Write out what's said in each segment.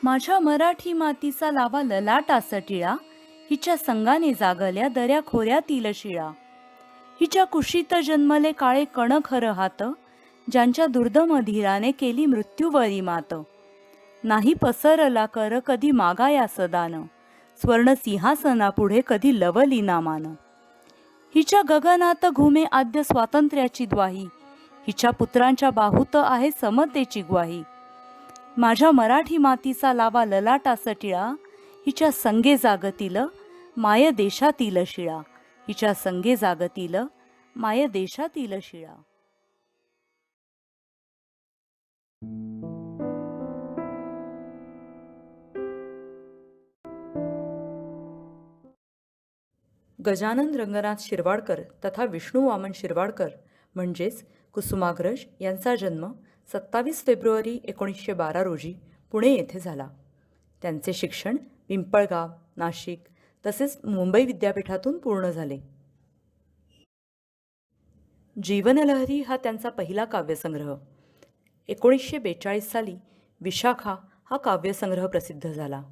माझ्या मराठी मातीचा लावा ललाटास टिळा, हिच्या संगाने जागल्या दऱ्या खोऱ्यातील शिळा. हिच्या कुशीत जन्मले काळे कण खर हात, ज्यांच्या दुर्दम धीराने केली मृत्यूवरी मात. नाही पसरला कर कधी मागाया सदान, स्वर्ण सिंहासना पुढे कधी लवली नामान. हिच्या गगनात घुमे आद्य स्वातंत्र्याची द्वाही, हिच्या पुत्रांच्या बाहूत आहे समतेची ग्वाही. माझ्या मराठी मातीचा लावा ललाटास टिळा, हिच्या संगे जागतील माय देशातील शिळा. हिच्या संगे जागतील माय देशातील शिळा. गजानन रंगनाथ शिरवाडकर तथा विष्णू वामन शिरवाडकर म्हणजेच कुसुमाग्रज यांचा जन्म 27 फेब्रुवारी 1912 रोजी पुणे येथे झाला. त्यांचे शिक्षण पिंपळगाव, नाशिक तसेच मुंबई विद्यापीठातून पूर्ण झाले. जीवनलहरी हा त्यांचा पहिला काव्यसंग्रह. 1942 साली विशाखा हा काव्यसंग्रह प्रसिद्ध झाला.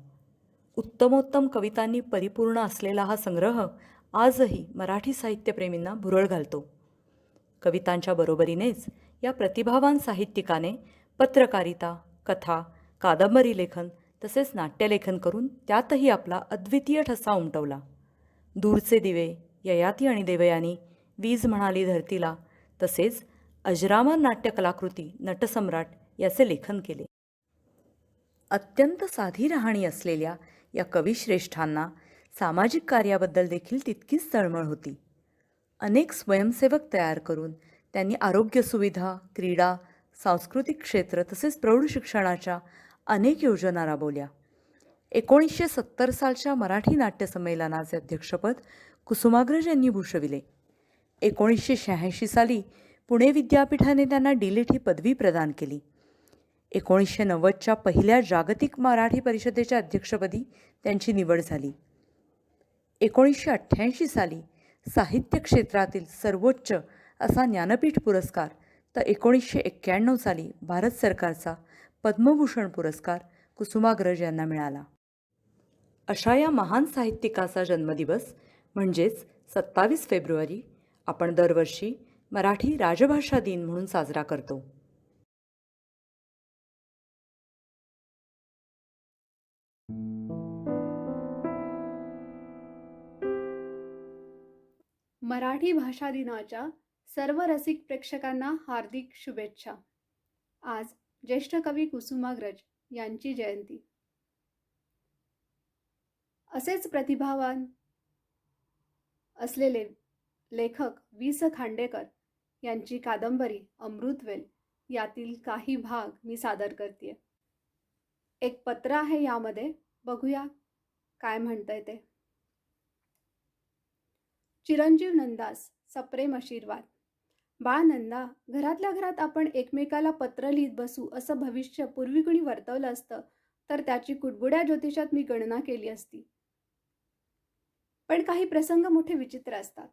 उत्तमोत्तम कवितांनी परिपूर्ण असलेला हा संग्रह आजही मराठी साहित्यप्रेमींना भुरळ घालतो. कवितांच्या बरोबरीनेच या प्रतिभावान साहित्यिकाने पत्रकारिता, कथा, कादंबरी लेखन तसेच नाट्यलेखन करून त्यातही आपला अद्वितीय ठसा उमटवला. दूरचे दिवे, ययाती आणि देवयानी, वीज म्हणाली धरतीला तसेच अजरामर नाट्यकलाकृती नटसम्राट याचे लेखन केले. अत्यंत साधी राहणी असलेल्या या कविश्रेष्ठांना सामाजिक कार्याबद्दल देखील तितकीच तळमळ होती. अनेक स्वयंसेवक तयार करून त्यांनी आरोग्य सुविधा, क्रीडा, सांस्कृतिक क्षेत्र तसेच प्रौढ शिक्षणाच्या अनेक योजना राबवल्या. 1970 सालच्या मराठी नाट्य संमेलनाचे अध्यक्षपद कुसुमाग्रज यांनी भूषविले. 1986 साली पुणे विद्यापीठाने त्यांना डीलिट ही पदवी प्रदान केली. 1990च्या पहिल्या जागतिक मराठी परिषदेच्या अध्यक्षपदी त्यांची निवड झाली. 1988 साली साहित्य क्षेत्रातील सर्वोच्च असा ज्ञानपीठ पुरस्कार तर 1991 साली भारत सरकारचा पद्मभूषण पुरस्कार कुसुमाग्रज यांना मिळाला. अशा या महान साहित्यिकाचा जन्मदिवस म्हणजेच 27 फेब्रुवारी आपण दरवर्षी मराठी राजभाषा दिन म्हणून साजरा करतो. मराठी भाषा दिनाच्या सर्व रसिक प्रेक्षकांना हार्दिक शुभेच्छा. आज ज्येष्ठ कवी कुसुमाग्रज यांची जयंती. असेच प्रतिभावान असलेले लेखक वि. स. खांडेकर यांची कादंबरी अमृतवेल यातील काही भाग मी सादर करते. एक पत्र आहे यामध्ये, बघूया काय म्हणतंय ते. चिरंजीव नंदास सप्रेम आशीर्वाद. बाळ नंदा, घरातल्या घरात आपण एकमेकाला पत्र लिहित बसू असं भविष्य पूर्वी कुणी वर्तवलं असतं तर त्याची कुडबुड्या ज्योतिषात मी गणना केली असती. पण काही प्रसंग मोठे विचित्र असतात.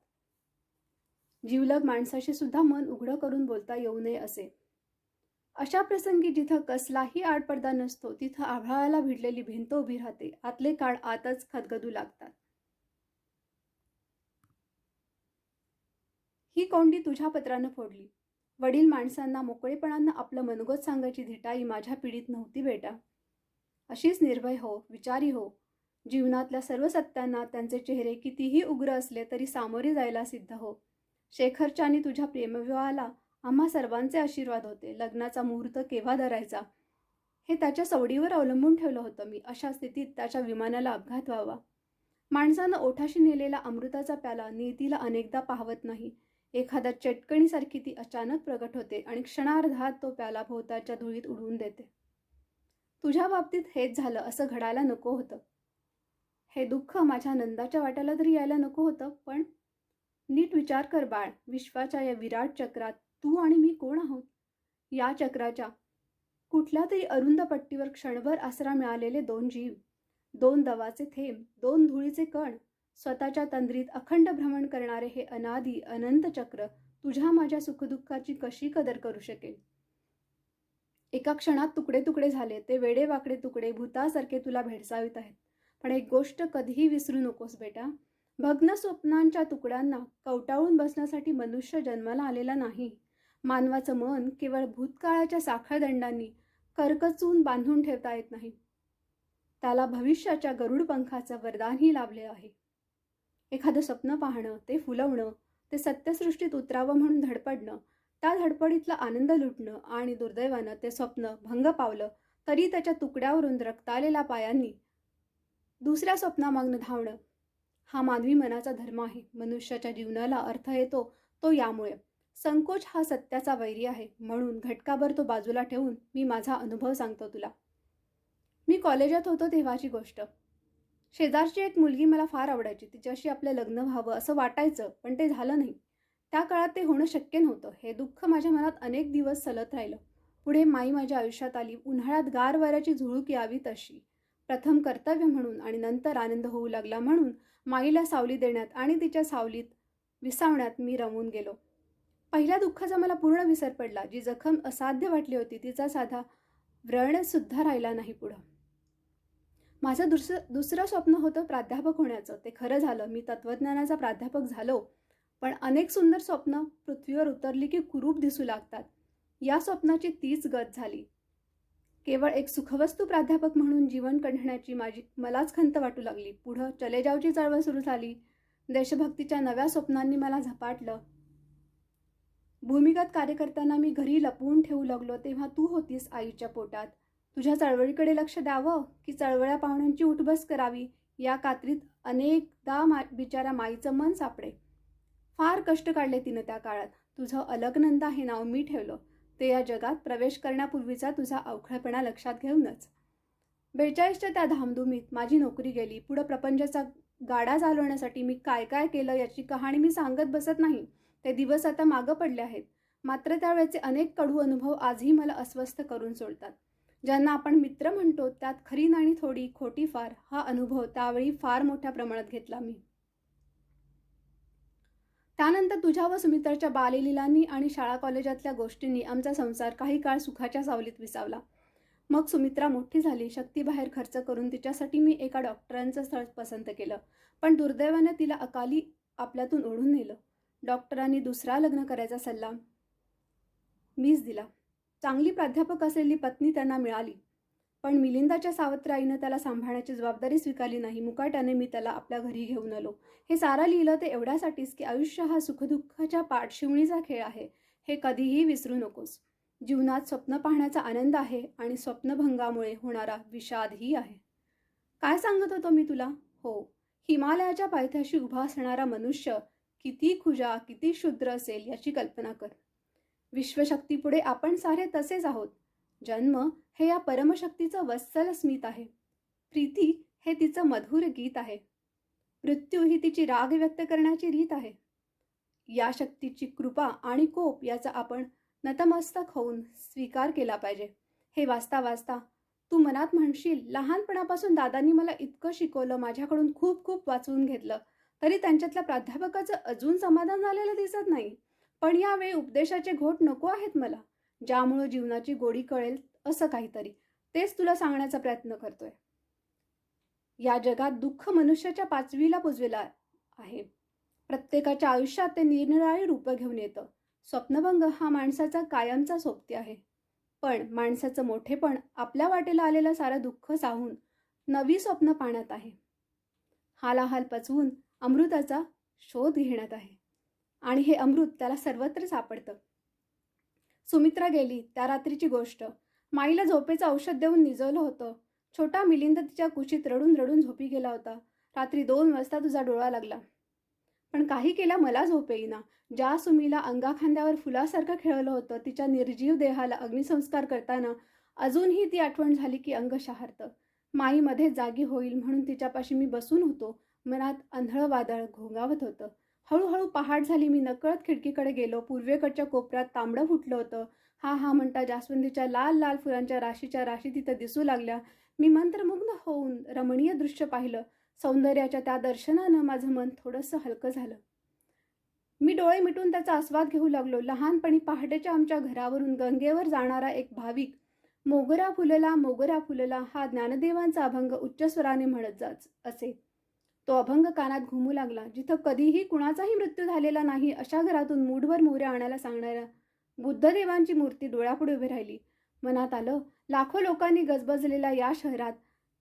जीवलग माणसाशी सुद्धा मन उघडं करून बोलता येऊ नये असे. अशा प्रसंगी जिथं कसलाही आडपडदा नसतो तिथं आभाळाला भिडलेली भिंत उभी राहते. आतले काळ आतच खदगदू लागतात. ही कोंडी तुझ्या पत्रानं फोडली. वडील माणसांना मोकळेपणानं आपलं मनोगत सांगायची धिटाई माझ्या पिढीत नव्हती बेटा. अशीच निर्भय हो, विचारी हो. जीवनातल्या सर्व सत्यांना त्यांचे चेहरे कितीही उग्र असले तरी सामोरे जायला सिद्ध हो. शेखरच्या आणि तुझ्या प्रेमविवाहाला आम्हा सर्वांचे आशीर्वाद होते. लग्नाचा मुहूर्त केव्हा धरायचा हे त्याच्या सवडीवर अवलंबून ठेवलं होतं मी. अशा स्थितीत त्याच्या विमानाला अपघात व्हावा. माणसानं ओठाशी नेलेला अमृताचा प्याला नियतीला अनेकदा पाहवत नाही. एखाद्या चटकणीसारखी ती अचानक प्रगट होते आणि क्षणार्धात तो प्याला भोवताच्या धुळीत उडवून देते. तुझ्या बाबतीत हेच झालं असं घडायला नको होतं. हे दुःख माझ्या नंदाच्या वाट्याला तरी यायला नको होतं. पण नीट विचार कर बाळ, विश्वाच्या या विराट चक्रात तू आणि मी कोण आहोत? या चक्राच्या कुठल्या तरी अरुंद पट्टीवर क्षणभर आसरा मिळालेले दोन जीव, दोन दवाचे थेंब, दोन धुळीचे कण, स्वतःच्या तंद्रीत अखंड भ्रमण करणारे हे अनादी अनंत चक्र तुझ्या माझ्या सुखदुःखाची कशी कदर करू शकेल? एका क्षणात तुकडे तुकडे झाले. ते वेडेवाकडे तुकडे भूतासारखे तुला भेडसावीत आहेत. पण एक गोष्ट कधीही विसरू नकोस बेटा. भग्न स्वप्नांच्या तुकड्यांना कवटाळून बसण्यासाठी मनुष्य जन्माला आलेला नाही. मानवाचं मन केवळ भूतकाळाच्या साखळदंडांनी करकचून बांधून ठेवता येत नाही. त्याला भविष्याच्या गरुड पंखाचं वरदानही लाभले आहे. एखादं स्वप्न पाहणं, ते फुलवणं, ते सत्यसृष्टीत उतरावं म्हणून धडपडणं, त्या धडपडीतला आनंद लुटणं आणि दुर्दैवानं ते स्वप्न भंग पावलं तरी त्याच्या तुकड्यावरून रक्ताळलेल्या पायांनी दुसऱ्या स्वप्नामागनं धावणं, हा मानवी मनाचा धर्म आहे. मनुष्याच्या जीवनाला अर्थ येतो तो यामुळे. संकोच हा सत्याचा वैरी आहे. म्हणून घटकाभर तो बाजूला ठेवून मी माझा अनुभव सांगतो तुला. मी कॉलेजात होतो तेव्हाची गोष्ट. शेजारची एक मुलगी मला फार आवडायची. तिच्याशी आपलं लग्न व्हावं असं वाटायचं, पण ते झालं नाही. त्या काळात ते होणं शक्य नव्हतं. हे दुःख माझ्या मनात अनेक दिवस सलत राहिलं. पुढे माई माझ्या आयुष्यात आली. उन्हाळ्यात गार वाऱ्याची झुळूक यावी तशी. प्रथम कर्तव्य म्हणून आणि नंतर आनंद होऊ लागला म्हणून माईला सावली देण्यात आणि तिच्या सावलीत विसावण्यात मी रमून गेलो. पहिल्या दुःखाचा मला पूर्ण विसर पडला. जी जखम असाध्य वाटली होती तिचा साधा व्रणसुद्धा राहिला नाही पुढं. माझं दुसरं स्वप्न होतं प्राध्यापक होण्याचं. ते खरं झालं. मी तत्त्वज्ञानाचा प्राध्यापक झालो. पण अनेक सुंदर स्वप्न पृथ्वीवर उतरली की कुरूप दिसू लागतात. या स्वप्नाची तीच गत झाली. केवळ एक सुखवस्तू प्राध्यापक म्हणून जीवन काढण्याची मलाच खंत वाटू लागली. पुढं चलेजावची चळवळ सुरू झाली. देशभक्तीच्या नव्या स्वप्नांनी मला झपाटलं. भूमिगत कार्य करताना मी घरी लपवून ठेवू लागलो तेव्हा तू होतीस आईच्या पोटात. तुझ्या चळवळीकडे लक्ष द्यावं की चळवळ्या पाहुण्यांची उठबस करावी या कात्रीत अनेकदा बिचारा माईचं मन सापडे. फार कष्ट काढले तिनं त्या काळात. तुझं अलकनंदा हे नाव मी ठेवलं. ते या जगात प्रवेश करण्यापूर्वीचा तुझा अवखळपणा लक्षात घेऊनच. 42च्या त्या धामधुमीत माझी नोकरी गेली. पुढं प्रपंचाचा गाडा चालवण्यासाठी मी काय काय केलं याची कहाणी मी सांगत बसत नाही. ते दिवस आता मागं पडले आहेत. मात्र त्यावेळेचे अनेक कडू अनुभव आजही मला अस्वस्थ करून सोडतात. ज्यांना आपण मित्र म्हणतो त्यात खरी नाणी थोडी, खोटी फार, हा अनुभव त्यावेळी फार मोठ्या प्रमाणात घेतला मी. त्यानंतर तुझ्या व सुमित्राच्या बाललीलांनी आणि शाळा कॉलेजातल्या गोष्टींनी आमचा संसार काही काळ सुखाच्या सावलीत विसावला. मग सुमित्रा मोठी झाली. शक्तीबाहेर खर्च करून तिच्यासाठी मी एका डॉक्टरांचं स्थळ पसंत केलं. पण दुर्दैवाने तिला अकाली आपल्यातून ओढून नेलं. डॉक्टरांनी दुसरा लग्न करायचा सल्ला मीच दिला. चांगली प्राध्यापक असलेली पत्नी त्यांना मिळाली. पण मिलिंदाच्या सावत्र आईनं त्याला सांभाळण्याची जबाबदारी स्वीकारली नाही. मुकाट्याने मी त्याला आपल्या घरी घेऊन आलो. हे सारं लिहिलं ते एवढ्यासाठीच की आयुष्य हा सुखदुःखाच्या पाठशिवणीचा खेळ आहे. हे कधीही विसरू नकोस. जीवनात स्वप्न पाहण्याचा आनंद आहे आणि स्वप्नभंगामुळे होणारा विषादही आहे. काय सांगत होतो मी तुला? हो, हिमालयाच्या पायथ्याशी उभा असणारा मनुष्य किती खुजा, किती क्षुद्र असेल याची कल्पना कर. विश्वशक्तीपुढे आपण सारे तसेच आहोत. जन्म हे या परमशक्तीचं वत्सल स्मित आहे. प्रीती हे तिचं मधुर गीत आहे. मृत्यू ही तिची राग व्यक्त करण्याची रीत आहे. या शक्तीची कृपा आणि कोप याचा आपण नतमस्तक होऊन स्वीकार केला पाहिजे. हे वाचता वाचता तू मनात म्हणशील, लहानपणापासून दादांनी मला इतकं शिकवलं, माझ्याकडून खूप खूप वाचवून घेतलं, तरी त्यांच्यातल्या प्राध्यापकाचं अजून समाधान झालेलं दिसत नाही. पण यावेळी उपदेशाचे घोट नको आहेत मला, ज्यामुळं जीवनाची गोडी कळेल असं काहीतरी. तेच तुला सांगण्याचा प्रयत्न करतोय. या जगात दुःख मनुष्याच्या पाचवीला पुजलेला आहे. प्रत्येकाच्या आयुष्यात ते निरनिराळी रूपं घेऊन येतं. स्वप्नभंग हा माणसाचा कायमचा सोबती आहे. पण माणसाचं मोठेपण आपल्या वाटेला आलेलं सारं दुःख साहून नवी स्वप्न पाहण्यात आहे. हालाहाल पचवून अमृताचा शोध घेण्यात आहे. आणि हे अमृत त्याला सर्वत्र सापडतं. सुमित्रा गेली त्या रात्रीची गोष्ट. माईला झोपेचं औषध देऊन निजवलं होतं. छोटा मिलिंद तिच्या कुशीत रडून रडून झोपी गेला होता. रात्री 2 वाजता तुझा डोळा लागला. पण काही केल्या मला झोप येईना. ज्या सुमीला अंगाखांद्यावर फुलासारखं खेळलं होतं, तिच्या निर्जीव देहाला अग्निसंस्कार करताना अजूनही ती आठवण झाली की अंग शहारतं. माई मध्ये जागी होईल म्हणून तिच्यापाशी मी बसून होतो. मनात आंधळं वादळ घोंगावत होतं. हळूहळू पहाट झाली. मी नकळत खिडकीकडे गेलो. पूर्वेकडच्या कोपऱ्यात तांबडं फुटलं होतं. हा हा म्हणता जास्वंदीच्या लाल लाल फुलांच्या राशीच्या राशी तिथं दिसू लागल्या. मी मंत्रमुग्ध होऊन रमणीय दृश्य पाहिलं. सौंदर्याच्या त्या दर्शनानं माझं मन थोडंसं हलकं झालं. मी डोळे मिटून त्याचा आस्वाद घेऊ लागलो. लहानपणी पहाटेच्या आमच्या घरावरून गंगेवर जाणारा एक भाविक मोगरा फुलला हा ज्ञानदेवांचा अभंग उच्च स्वराने म्हणत जात असे. तो अभंग कानात घुमू लागला. जिथं कधीही कुणाचाही मृत्यू झालेला नाही अशा घरातून मूठभर मोहऱ्या आणायला सांगणाऱ्या बुद्धदेवांची मूर्ती डोळ्यापुढे उभी राहिली. मनात आलं, लाखो लोकांनी गजबजलेल्या या शहरात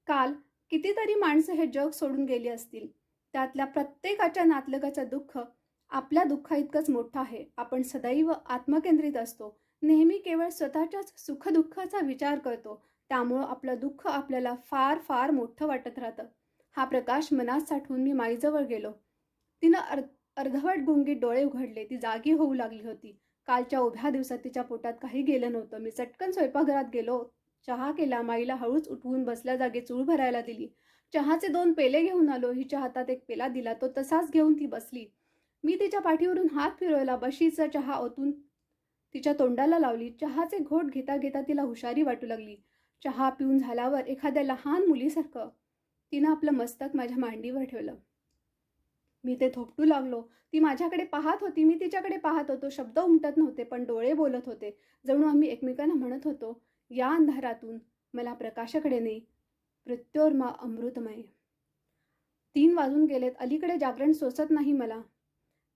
काल कितीतरी माणसं हे जग सोडून गेली असतील. त्यातल्या प्रत्येकाच्या नातलगाचं दुःख आपल्या दुःखाइतकंच मोठं आहे. आपण सदैव आत्मकेंद्रित असतो. नेहमी केवळ स्वतःच्याच सुखदुःखाचा विचार करतो. त्यामुळं आपलं दुःख आपल्याला फार फार मोठं वाटत राहतं. हा प्रकाश मनात साठवून मी माईजवळ गेलो. तिनं अर्धवट गुंगीत डोळे उघडले. ती जागी होऊ लागली होती. कालच्या उभ्या दिवसात तिच्या पोटात काही गेलं नव्हतं. मी चटकन स्वयंपाकघरात गेलो. चहा केला. माईला हळूच उठवून बसल्या जागी चूळ भरायला दिली. चहाचे 2 पेले घेऊन आलो. हिच्या हातात एक पेला दिला. तो तसाच घेऊन ती बसली. मी तिच्या पाठीवरून हात फिरवला. बशीचा चहा ओतून तिच्या तोंडाला लावली. चहाचे घोट घेता घेता तिला हुशारी वाटू लागली. चहा पिऊन झाल्यावर एखाद्या लहान मुलीसारखं तिनं आपलं मस्तक माझ्या मांडीवर ठेवलं. मी ते थोपटू लागलो. ती माझ्याकडे पाहत होती. मी तिच्याकडे पाहत होतो. शब्द उमटत नव्हते, पण डोळे बोलत होते. जणू आम्ही एकमेकांना म्हणत होतो, या अंधारातून मला प्रकाशाकडे ने, मृत्योर्मा अमृतमय. 3 वाजून गेलेत. अलीकडे जागरण सोसत नाही मला.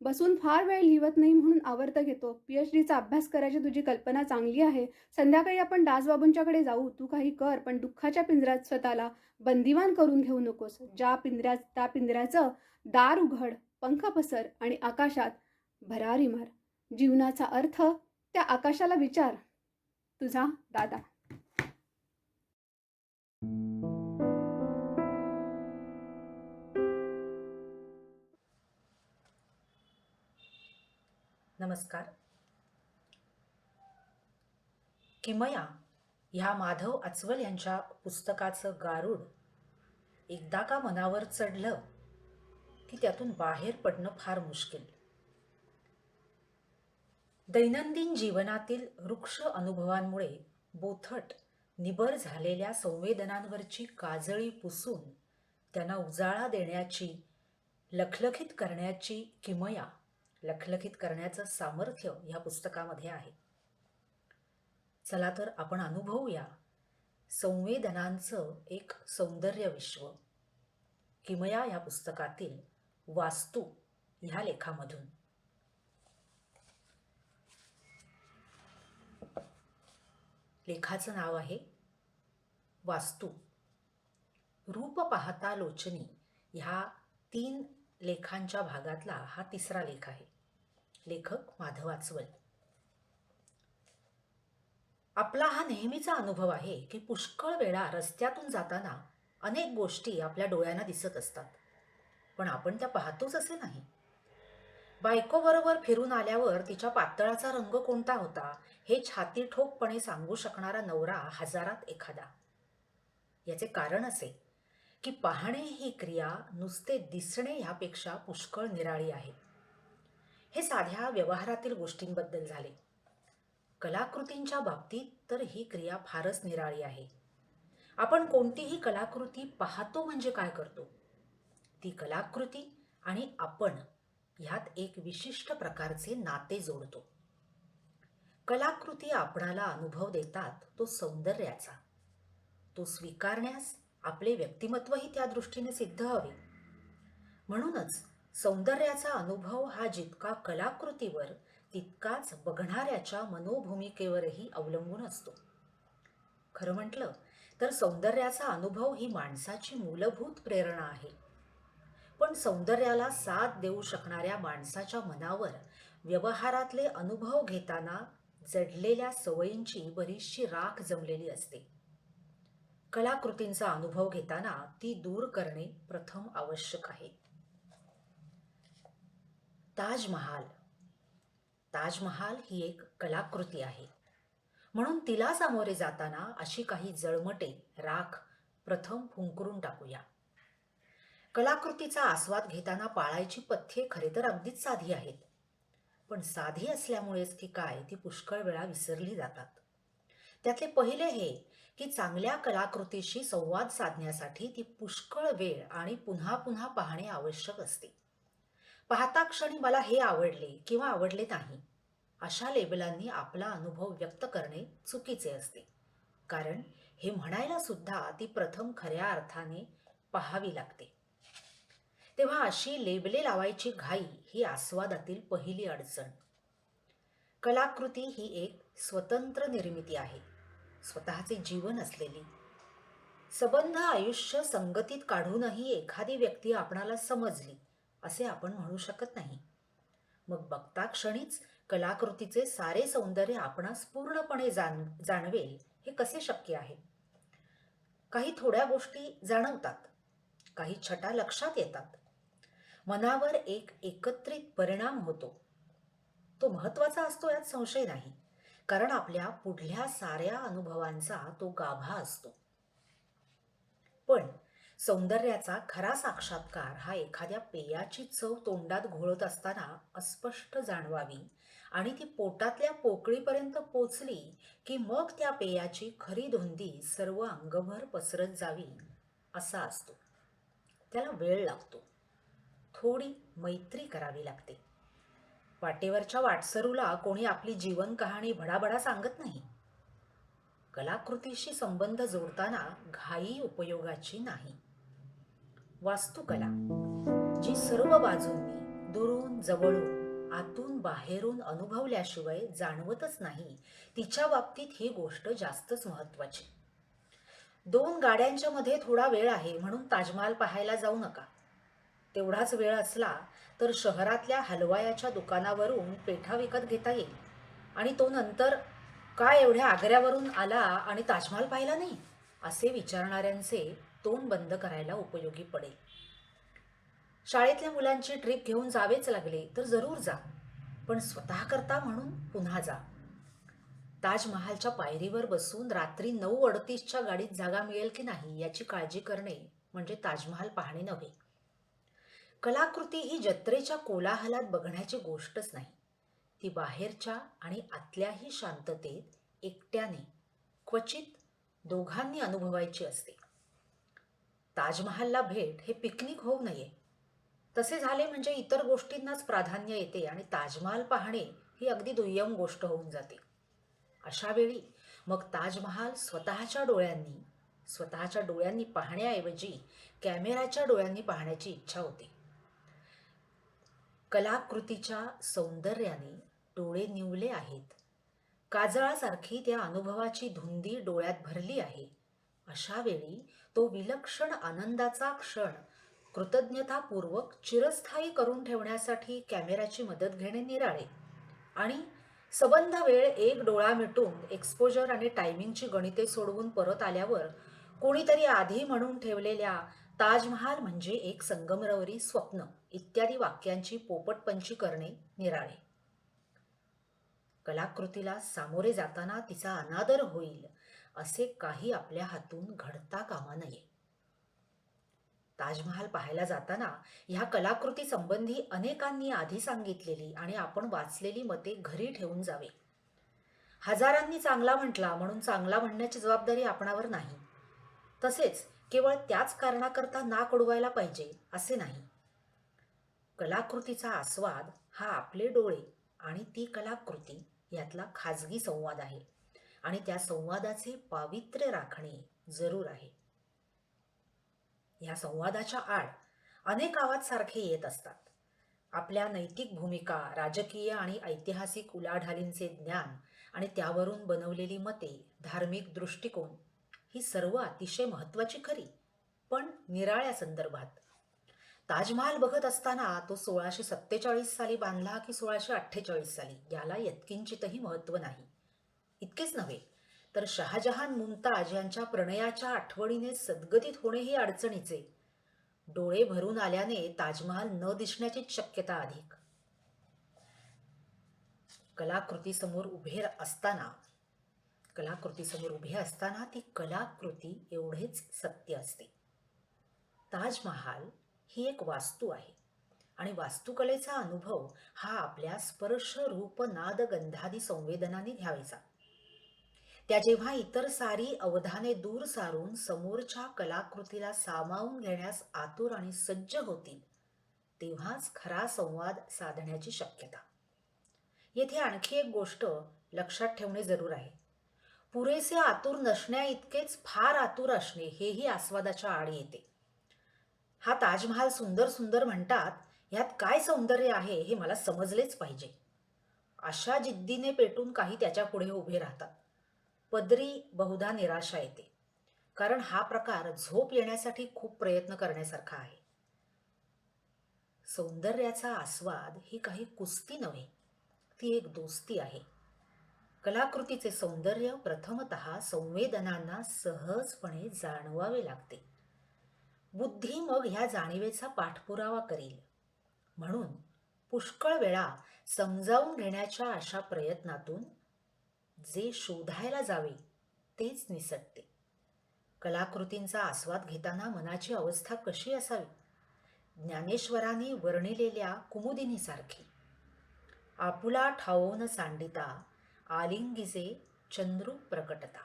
बसून फार वेळ लिहिवत नाही म्हणून आवर्त घेतो. PhDचा अभ्यास करायची तुझी कल्पना चांगली आहे. संध्याकाळी आपण दासबाबूंच्याकडे जाऊ. तू काही कर, पण दुःखाच्या पिंजऱ्यात स्वतःला बंदिवान करून घेऊ नकोस. त्या पिंजऱ्याचं दार उघड, पंख पसर आणि आकाशात भरारी मार. जीवनाचा अर्थ त्या आकाशाला विचार. तुझा दादा. नमस्कार. किमया ह्या माधव आचवल यांच्या पुस्तकाचं गारुड एकदा का मनावर चढलं की त्यातून बाहेर पडणं फार मुश्किल. दैनंदिन जीवनातील वृक्ष अनुभवांमुळे बोथट निबर झालेल्या संवेदनांवरची काजळी पुसून त्यांना उजाळा देण्याची, लखलखित करण्याची किमया, लखलखित करण्याचं सामर्थ्य ह्या पुस्तकामध्ये आहे. चला तर आपण अनुभवूया संवेदनांचं एक सौंदर्य विश्व किमया या पुस्तकातील वास्तू ह्या लेखामधून. लेखाचं नाव आहे वास्तू. रूप पाहता लोचनी ह्या 3 लेखांच्या भागातला हा 3रा लेख आहे. लेखक माधव आचवल. आपला हा नेहमीचा अनुभव आहे की पुष्कळ वेळा रस्त्यातून जाताना अनेक गोष्टी आपल्या डोळ्यांना दिसत असतात, पण आपण त्या पाहतोच असे नाही. बायकोबरोबर फिरून आल्यावर तिच्या पातळाचा रंग कोणता होता हे छाती ठोकपणे सांगू शकणारा नवरा हजारात एखादा. याचे कारण असे की पाहणे ही क्रिया नुसते दिसणे ह्यापेक्षा पुष्कळ निराळी आहे. हे साध्या व्यवहारातील गोष्टींबद्दल झाले. कलाकृतींच्या बाबतीत तर ही क्रिया फारच निराळी आहे. आपण कोणतीही कलाकृती पाहतो म्हणजे काय करतो? ती कलाकृती आणि आपण ह्यात एक विशिष्ट प्रकारचे नाते जोडतो. कलाकृती आपणाला अनुभव देतात तो सौंदर्याचा. तो स्वीकारण्यास आपले व्यक्तिमत्वही त्या दृष्टीने सिद्ध हवे. म्हणूनच सौंदर्याचा अनुभव हा जितका कलाकृतीवर तितकाच बघणाऱ्याच्या मनोभूमिकेवरही अवलंबून असतो. खरं म्हटलं तर सौंदर्याचा अनुभव ही माणसाची मूलभूत प्रेरणा आहे. पण सौंदर्याला साथ देऊ शकणाऱ्या माणसाच्या मनावर व्यवहारातले अनुभव घेताना जडलेल्या सवयींची बरीचशी राख जमलेली असते. कलाकृतींचा अनुभव घेताना ती दूर करणे प्रथम आवश्यक आहे. ताजमहाल ही एक कलाकृती आहे, म्हणून तिला सामोरे जाताना अशी काही जळमटे राख प्रथम फुंकरून टाकूया. कलाकृतीचा आस्वाद घेताना पाळायची पथ्ये खरे तर अगदीच साधी आहेत, पण साधी असल्यामुळेच की काय ती पुष्कळ वेळा विसरली जातात. त्यातले पहिले हे की चांगल्या कलाकृतीशी संवाद साधण्यासाठी ती पुष्कळ वेळ आणि पुन्हा पुन्हा पाहणे आवश्यक असते. पाहता क्षणी मला हे आवडले किंवा आवडले नाही अशा लेबलांनी आपला अनुभव व्यक्त करणे चुकीचे असते. कारण हे म्हणायला सुद्धा ती प्रथम खऱ्या अर्थाने पाहावी लागते. तेव्हा अशी लेबले लावायची घाई ही आस्वादातील पहिली अडचण. कलाकृती ही एक स्वतंत्र निर्मिती आहे, स्वतःचे जीवन असलेली. सबंध आयुष्य संगतीत काढूनही एखादी व्यक्ती आपणाला समजली असे आपण म्हणू शकत नाही. मग बघता क्षणीच कलाकृतीचे सारे सौंदर्य आपणास पूर्णपणे जाणवेल हे कसे शक्य आहे? काही थोड्या गोष्टी जाणवतात, काही छटा लक्षात येतात, मनावर एक एकत्रित परिणाम होतो. तो महत्वाचा असतो यात संशय नाही, कारण आपल्या पुढल्या साऱ्या अनुभवांचा तो गाभा असतो. पण सौंदर्याचा खरा साक्षात्कार हा एखाद्या पेयाची चव तोंडात घोळत असताना अस्पष्ट जाणवावी आणि ती पोटातल्या पोकळीपर्यंत पोचली की मग त्या पेयाची खरी धुंदी सर्व अंगभर पसरत जावी असा असतो. त्याला वेळ लागतो, थोडी मैत्री करावी लागते. वाटेवरच्या वाटसरूला कोणी आपली जीवन कहाणी भडाभडा सांगत नाही. कलाकृतीशी संबंध जोडताना घाई उपयोगाची नाही. वास्तुकला जी सर्व बाजूंनी दुरून जवळून आतून बाहेरून अनुभवल्याशिवाय जाणवतच नाही, तिच्या बाबतीत ही गोष्ट जास्तच महत्वाची. 2 गाड्यांच्या मध्ये थोडा वेळ आहे म्हणून ताजमहाल पाहायला जाऊ नका. तेवढाच वेळ असला तर शहरातल्या हलवायाच्या दुकानावरून पेठा विकत घेता येईल आणि तो नंतर काय एवढ्या आग्र्यावरून आला आणि ताजमहाल पाहिला नाही असे विचारणाऱ्यांचे तोंड बंद करायला उपयोगी पडेल. शाळेतल्या मुलांची ट्रिप घेऊन जावेच लागले तर जरूर जा, पण स्वतः करता म्हणून पुन्हा जा. ताजमहालच्या पायरीवर बसून रात्री 9:38च्या गाडीत जागा मिळेल की नाही याची काळजी करणे म्हणजे ताजमहाल पाहणे नव्हे. कलाकृती ही जत्रेच्या कोलाहलात बघण्याची गोष्टच नाही. ती बाहेरच्या आणि आतल्याही शांततेत एकट्याने, क्वचित दोघांनी अनुभवायची असते. ताजमहालला भेट हे पिकनिक होऊ नये. तसे झाले म्हणजे इतर गोष्टींनाच प्राधान्य येते आणि ताजमहाल पाहणे ही अगदी दुय्यम गोष्ट होऊन जाते. अशा वेळी मग ताजमहाल स्वतःच्या डोळ्यांनी पाहण्याऐवजी कॅमेऱ्याच्या डोळ्यांनी पाहण्याची इच्छा होते. कलाकृतीच्या सौंदर्याने डोळे निवले आहेत. काजळासारखी त्या अनुभवाची धुंदी डोळ्यात भरली आहे. अशा वेळी तो विलक्षण आनंदाचा क्षण कृतज्ञतापूर्वक चिरस्थायी करून ठेवण्यासाठी कॅमेऱ्याची मदत घेणे निराळे. आणि सबंध वेळ एक डोळा मिटून एक्सपोजर आणि टायमिंगची गणिते सोडवून परत आल्यावर कोणीतरी आधी म्हणून ठेवलेल्या ताजमहाल म्हणजे एक संगमरवरी स्वप्न इत्यादी वाक्यांची पोपटपंची करणे निराळे. कलाकृतीला सामोरे जाताना तिचा अनादर होईल असे काही आपल्या हातून घडता कामा नये. ताजमहाल पाहायला जाताना ह्या कलाकृती संबंधी अनेकांनी आधी सांगितलेली आणि आपण वाचलेली मते घरी ठेवून जावे. हजारांनी चांगला म्हटला म्हणून चांगला म्हणण्याची जबाबदारी आपणावर नाही. तसेच केवळ त्याच कारणाकरता नाक उडवायला पाहिजे असे नाही. कलाकृतीचा आस्वाद हा आपले डोळे आणि ती कलाकृती यातला खाजगी संवाद आहे आणि त्या संवादाचे पावित्र्य राखणे जरूर आहे. या संवादाच्या आड अनेक आवाज सारखे येत असतात. आपल्या नैतिक भूमिका, राजकीय आणि ऐतिहासिक उलाढालींचे ज्ञान आणि त्यावरून बनवलेली मते, धार्मिक दृष्टिकोन ही सर्व अतिशय महत्त्वाची खरी, पण निराळ्या संदर्भात. ताजमहाल बघत असताना तो 1647 साली बांधला की 1648 साली याला यत्किंचितही महत्त्व नाही. इतकेच नव्हे तर शहाजहान मुमताज यांच्या प्रणयाच्या आठवणीने सद्गतीत होणेही अडचणीचे. डोळे भरून आल्याने ताजमहाल न दिसण्याचीच शक्यता अधिक. कलाकृतीसमोर उभे असताना ती कलाकृती एवढेच सत्य असते. ताजमहाल ही एक वास्तू आहे आणि वास्तुकलेचा अनुभव हा आपल्या स्पर्श, रूप, नाद, गंधादी संवेदनांनी घ्यायचा. त्या जेव्हा इतर सारी अवधाने दूर सारून समोरच्या कलाकृतीला सामावून घेण्यास आतुर आणि सज्ज होतील, तेव्हाच खरा संवाद साधण्याची शक्यता. येथे आणखी एक गोष्ट लक्षात ठेवणे जरूर आहे. पुरेसे आतुर नसण्या इतकेच फार आतुर असणे हेही आस्वादाच्या आड येते. हा ताजमहाल सुंदर सुंदर म्हणतात, ह्यात काय सौंदर्य आहे हे मला समजलेच पाहिजे. अशा जिद्दीने पेटून काही त्याच्या पुढे उभे राहतात. पदरी बहुधा निराशा येते, कारण हा प्रकार झोप येण्यासाठी खूप प्रयत्न करण्यासारखा आहे. सौंदर्याचा आस्वाद ही काही कुस्ती नव्हे, ती एक दोस्ती आहे. कलाकृतीचे सौंदर्य प्रथमतः संवेदनांना सहजपणे जाणवावे लागते. बुद्धी मग ह्या जाणीवेचा पाठपुरावा करील. म्हणून पुष्कळ वेळा समजावून घेण्याच्या अशा प्रयत्नातून जे शोधायला जावे तेच निसटते. कलाकृतींचा आस्वाद घेताना मनाची अवस्था कशी असावी? ज्ञानेश्वरांनी वर्णिलेल्या कुमुदिनीसारखी. आपुला ठावोन सांडिता आलिंगिजे चंद्रू प्रकटता.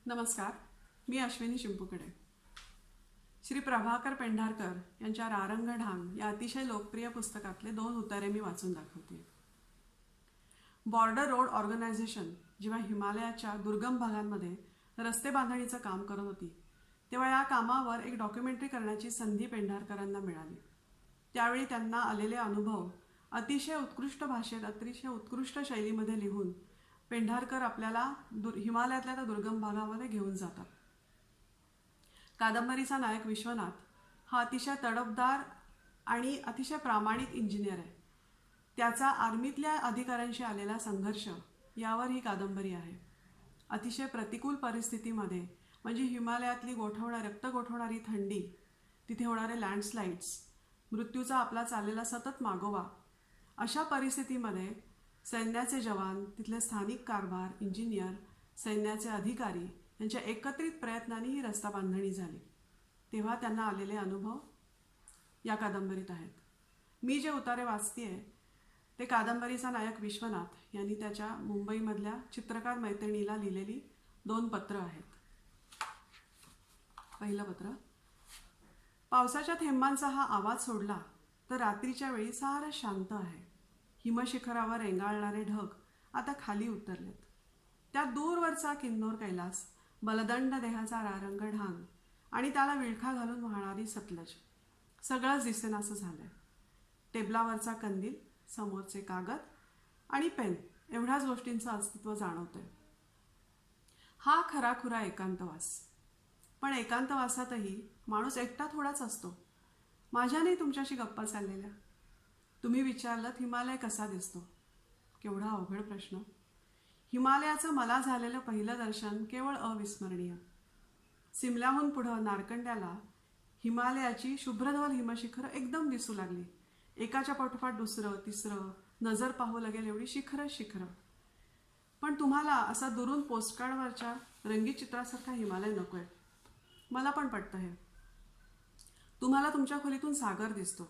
नमस्कार, मी अश्विनी शिंपुकडे. श्री प्रभाकर पेंढारकर यांच्या रारंगढांग या अतिशय लोकप्रिय पुस्तकातले 2 उतारे मी वाचून दाखवते. बॉर्डर रोड ऑर्गनायझेशन जेव्हा हिमालयाच्या दुर्गम भागांमध्ये रस्ते बांधणीचं काम करत होती, तेव्हा या कामावर एक डॉक्युमेंटरी करण्याची संधी पेंढारकरांना मिळाली. त्यावेळी त्यांना आलेले अनुभव अतिशय उत्कृष्ट भाषेत, अतिशय उत्कृष्ट शैलीमध्ये लिहून पेंढारकर आपल्याला हिमालयातल्या त्या दुर्गम भागामध्ये घेऊन जातात. कादंबरीचा नायक विश्वनाथ हा अतिशय तडफदार आणि अतिशय प्रामाणिक इंजिनियर आहे. त्याचा आर्मीतल्या अधिकाऱ्यांशी आलेला संघर्ष यावर ही कादंबरी आहे. अतिशय प्रतिकूल परिस्थितीमध्ये, म्हणजे हिमालयातली रक्त गोठवणारी थंडी, तिथे होणारे लँडस्लाइड्स, मृत्यूचा आपला चाललेला सतत मागोवा, अशा परिस्थितीमध्ये सैन्याचे जवान, तिथले स्थानिक कारभार, इंजिनियर, सैन्याचे अधिकारी यांच्या एकत्रित प्रयत्नांनी ही रस्ता बांधणी झाली. तेव्हा त्यांना आलेले अनुभव या कादंबरीत आहेत. मी जे उतारे वाचतेय ते कादंबरीचा नायक विश्वनाथ यांनी त्याच्या मुंबईमधल्या चित्रकार मैत्रिणीला लिहिलेली 2 पत्र आहेत. पहिलं पत्र: पावसाच्या थेंबांचा हा आवाज सोडला तर रात्रीच्या वेळी सारं शांत आहे. हिमशिखरावर रेंगाळणारे ढग आता खाली उतरलेत. त्या दूरवरचा किन्नौर कैलास, बलदंड देहाचा रारंगढांग आणि त्याला विळखा घालून वाहणारी सतलज, सगळंच दिसेनासं झालंय. टेबलावरचा कंदील, समोरचे कागद आणि पेन, एवढ्याच गोष्टींचं अस्तित्व जाणवतंय. हा खराखुरा एकांतवास. पण एकांतवासातही माणूस एकटा थोडाच असतो. माझ्याने तुमच्याशी गप्पा चाललेल्या. तुम्ही विचारलं हिमालय कसा दिसतो. केवढा अवघड प्रश्न. हिमालयाचं मला झालेलं पहिलं दर्शन केवळ अविस्मरणीय. सिमल्याहून पुढं नारकंड्याला हिमालयाची शुभ्रधवल हिमशिखरं एकदम दिसू लागली. एकाच्या पाठोपाठ दुसरं, तिसरं, नजर पाहू लागेल एवढी शिखरं. पण तुम्हाला असा दुरून पोस्टकार्डवरच्या रंगीत चित्रासारखा हिमालय नकोय. मला पण पटतं हे. तुम्हाला तुमच्या खोलीतून सागर दिसतो,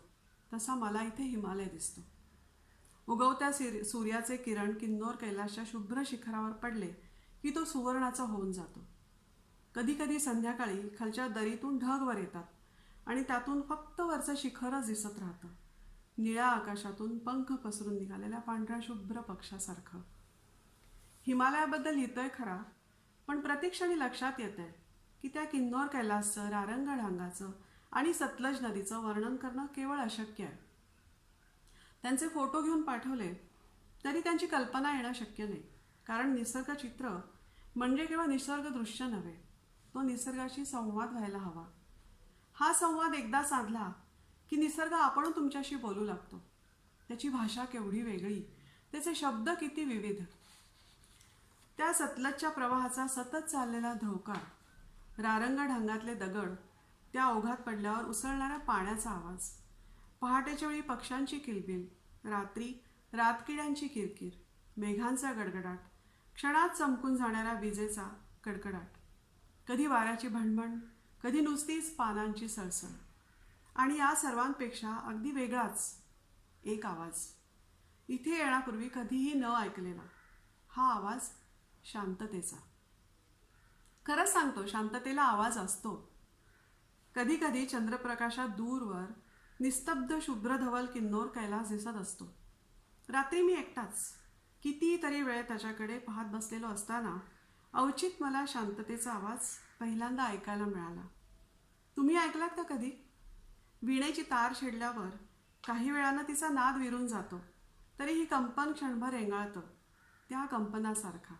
तसा मला इथे हिमालय दिसतो. उगवत्या सूर्याचे किरण किन्नौर कैलासच्या शुभ्र शिखरावर पडले की तो सुवर्णाचा होऊन जातो. कधी कधी संध्याकाळी खालच्या दरीतून ढग वर येतात आणि त्यातून फक्त वरचं शिखरच दिसत राहतं, निळ्या आकाशातून पंख पसरून निघालेल्या पांढऱ्या शुभ्र पक्षासारखं. हिमालयाबद्दल लिहितोय खरा, पण प्रत्यक्षाने लक्षात येतंय की त्या किन्नौर कैलासचं, रारंगढांगाचं आणि सतलज नदीचं वर्णन करणं केवळ अशक्य आहे. त्यांचे फोटो घेऊन पाठवले तरी त्यांची कल्पना येणं शक्य नाही, कारण निसर्गचित्र म्हणजे केवळ निसर्ग दृश्य नव्हे, तो निसर्गाशी संवाद व्हायला हवा. हा संवाद एकदा साधला की निसर्ग आपण तुमच्याशी बोलू लागतो. त्याची भाषा केवढी वेगळी, त्याचे शब्द किती विविध. त्या सतलजच्या प्रवाहाचा सतत चाललेला धोकार, रारंगढांगातले दगड, त्या ओघात पडल्यावर उसळणाऱ्या पाण्याचा आवाज, पहाटेच्या वेळी पक्ष्यांची किलबिल, रात्री रातकिड्यांची किरकिर, मेघांचा गडगडाट, क्षणात चमकून जाणाऱ्या विजेचा कडकडाट, कधी वाऱ्याची भणभण, कधी नुसतीच पानांची सळसळ, आणि या सर्वांपेक्षा अगदी वेगळाच एक आवाज, इथे येण्यापूर्वी कधीही न ऐकलेला. हा आवाज शांततेचा. खरंच सांगतो, शांततेला आवाज असतो. कधी कधी चंद्रप्रकाशात दूरवर निस्तब्ध शुभ्रधवल किन्नोर कैलास दिसत असतो. रात्री मी एकटाच कितीतरी वेळ त्याच्याकडे पाहत बसलेलो असताना अवचित मला शांततेचा आवाज पहिल्यांदा ऐकायला मिळाला. तुम्ही ऐकलात का कधी? वीणेची तार छेडल्यावर काही वेळानं तिचा नाद विरून जातो, तरी ही कंपन क्षणभर रेंगाळतं. त्या कंपनासारखा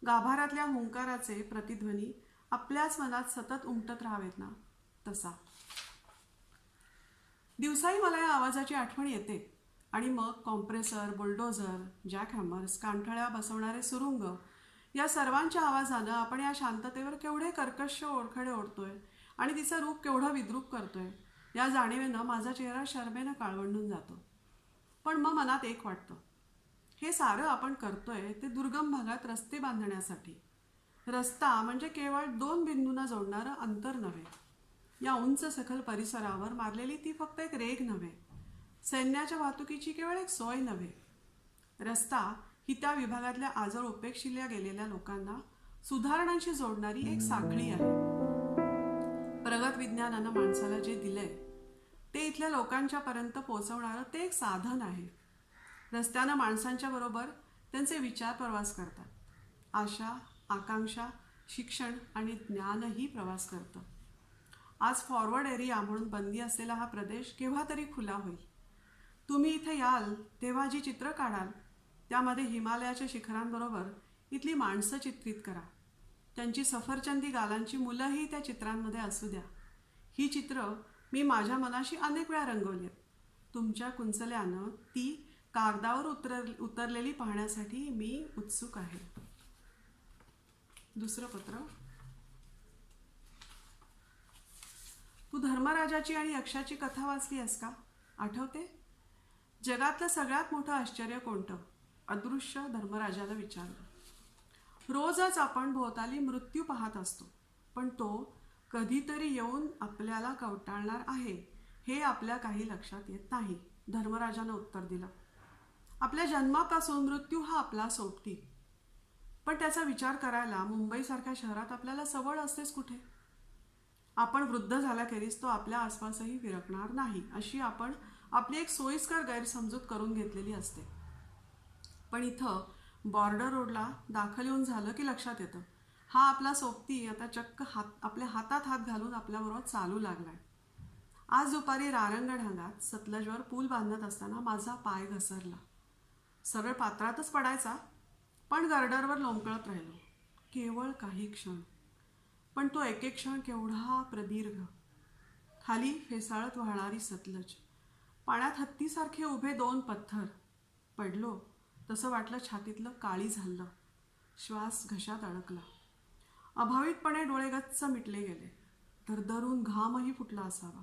गाभारातल्या हुंकाराचे प्रतिध्वनी आपल्याच मनात सतत उमटत राहावेत ना, तसा. दिवसाही मला या आवाजाची आठवण येते. आणि मग कॉम्प्रेसर, बुलडोझर, जॅकहॅमर्स, कानठळ्या बसवणारे सुरुंग या सर्वांच्या आवाजानं आपण या शांततेवर केवढे कर्कश ओरखडे ओढतोय आणि तिचं रूप केवढं विद्रूप करतोय या जाणीवेनं माझा चेहरा शरमेनं काळवंडून जातो. पण मग मनात एक वाटतं, हे सारं आपण करतोय ते दुर्गम भागात रस्ते बांधण्यासाठी. रस्ता म्हणजे केवळ 2 बिंदूंना जोडणारं अंतर नव्हे. या उंच सखल परिसरावर मारलेली ती फक्त एक रेघ नव्हे. सैन्याच्या वाहतुकीची केवळ एक सोय नव्हे. रस्ता ही त्या विभागातल्या आजवर उपेक्षिल्या गेलेल्या लोकांना सुधारणांशी जोडणारी एक साखळी आहे. प्रगत विज्ञानानं माणसाला जे दिलंय ते इथल्या लोकांच्या पर्यंत पोहोचवणारं ते एक साधन आहे. रस्त्यानं माणसांच्या बरोबर त्यांचे विचार प्रवास करतात. आशा, आकांक्षा, शिक्षण आणि ज्ञानही प्रवास करतं. आज फॉरवर्ड एरिया म्हणून बंदी असलेला हा प्रदेश केव्हा तरी खुला होईल. तुम्ही इथे याल तेव्हा जी चित्र काढाल त्यामध्ये हिमालयाच्या शिखरांबरोबर इथली माणसं चित्रित करा. त्यांची सफरचंदी गालांची मुलंही त्या चित्रांमध्ये असू द्या. ही चित्र मी माझ्या मनाशी अनेक वेळा रंगवली आहेत. तुमच्या कुंचल्यानं ती कागदावर उतरलेली पाहण्यासाठी मी उत्सुक आहे. दुसरं पत्र. तू धर्मराजाची आणि यक्षाची कथा वाचली आहेस का? आठवते? जगातलं सगळ्यात मोठं आश्चर्य कोणतं? अदृश्य धर्मराजाला विचारलं. रोजच आपण भोवताली मृत्यू पाहत असतो, पण तो कधीतरी येऊन आपल्याला कवटाळणार आहे हे आपल्या काही लक्षात येत नाही. धर्मराजानं उत्तर दिलं. आपल्या जन्मापासून मृत्यू हा आपला सोबती, पण त्याचा विचार करायला मुंबईसारख्या शहरात आपल्याला सवड असतेच कुठे. आपण वृद्ध झाल्याखेरीज तो आपल्या आसपासही फिरकणार नाही अशी आपण आपली एक सोयीस्कर गैरसमजूत करून घेतलेली असते. पण इथं बॉर्डर रोडला दाखल येऊन झालं की लक्षात येतं, हा आपला सोबती आता चक्क आपल्या हातात हात घालून आपल्याबरोबर चालू लागलाय. आज दुपारी रारंगढांगात सतलजवर पूल बांधत असताना माझा पाय घसरला. सरळ पात्रातच पडायचा, पण गर्डरवर लोंबकळत राहिलो. केवळ काही क्षण, पण तो एक एक क्षण केवढा प्रदीर्घ. खाली फेसाळत वाहणारी सतलज, पाण्यात हत्तीसारखे उभे 2 पत्थर. पडलो तसं वाटलं छातीतलं काळी झालं. श्वास घशात अडकला. अभावितपणे डोळे गच्च मिटले गेले. दरदरून घामही फुटला असावा.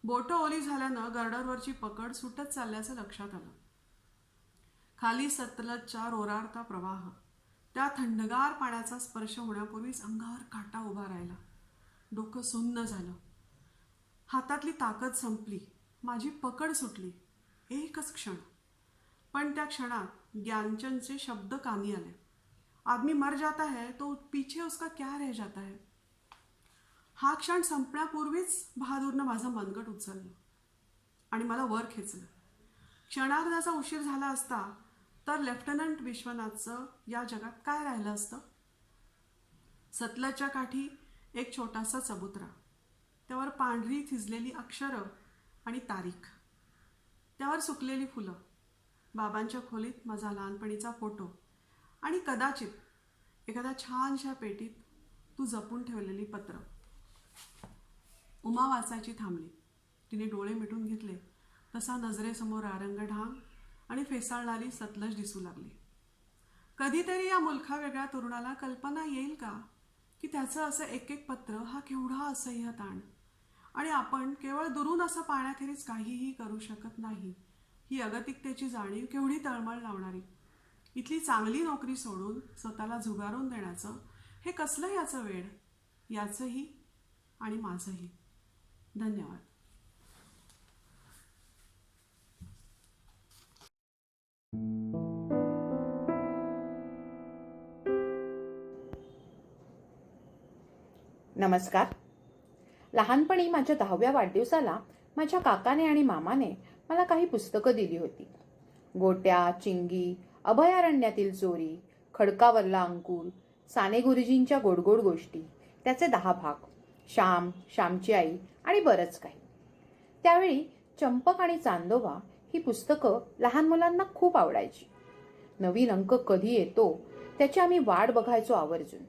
बोटं ओली झाल्यानं गर्डरवरची पकड सुटत चालल्याचं लक्षात आलं. खाली सतलजचा रोरारता प्रवाह. त्या थंडगार पाण्याचा स्पर्श होण्यापूर्वीच अंगावर काटा उभा राहिला. डोकं सुन्न झालं. हातातली ताकद संपली. माझी पकड सुटली. एकच क्षण, पण त्या क्षणात ज्ञानचंदचे शब्द कानी आले. आदमी मर जाता है तो पीछे उसका क्या रह जाता है. हा क्षण संपण्यापूर्वीच बहादूरनं माझं मनगट उचललं आणि मला वर खेचलं. क्षणार्धाचा उशीर झाला असता तर लेफ्टनंट विश्वनाथचं या जगात काय राहिलं असतं. सतलजच्या काठी एक छोटासा चबुतरा, त्यावर पांढरी थिजलेली अक्षरं आणि तारीख, त्यावर सुकलेली फुलं, बाबांच्या खोलीत माझा लहानपणीचा फोटो आणि कदाचित एखाद्या छानशा पेटीत तू जपून ठेवलेली पत्र. उमा वाचायची थांबली. तिने डोळे मिटून घेतले तसा नजरेसमोर रारंगढांग आणि फेसाळणारी सतलज दिसू लागली. कधीतरी या मुलखा वेगळ्या तरुणाला कल्पना येईल का की त्याचं असं एक एक पत्र हा केवढा असह्य ताण, आणि आपण केवळ दुरून असं पाहण्याखेरीज काहीही करू शकत नाही ही अगतिकतेची जाणीव केवढी तळमळ लावणारी. इथली चांगली नोकरी सोडून स्वतःला झुगारून देण्याचं हे कसलं याचं वेड, याचंही आणि माझंही. धन्यवाद. नमस्कार. लहानपणी माझ्या 10व्या वाढदिवसाला माझ्या काकाने आणि मामाने मला काही पुस्तकं दिली होती. गोट्या, चिंगी, अभयारण्यातील चोरी, खडकावरला अंकुर, साने गुरुजींच्या गोडगोड गोष्टी, त्याचे 10 भाग, श्याम, श्यामची आई आणि बरंच काही. त्यावेळी चंपक आणि चांदोबा ही पुस्तकं लहान मुलांना खूप आवडायची. नवीन अंक कधी येतो त्याची आम्ही वाट बघायचो आवर्जून.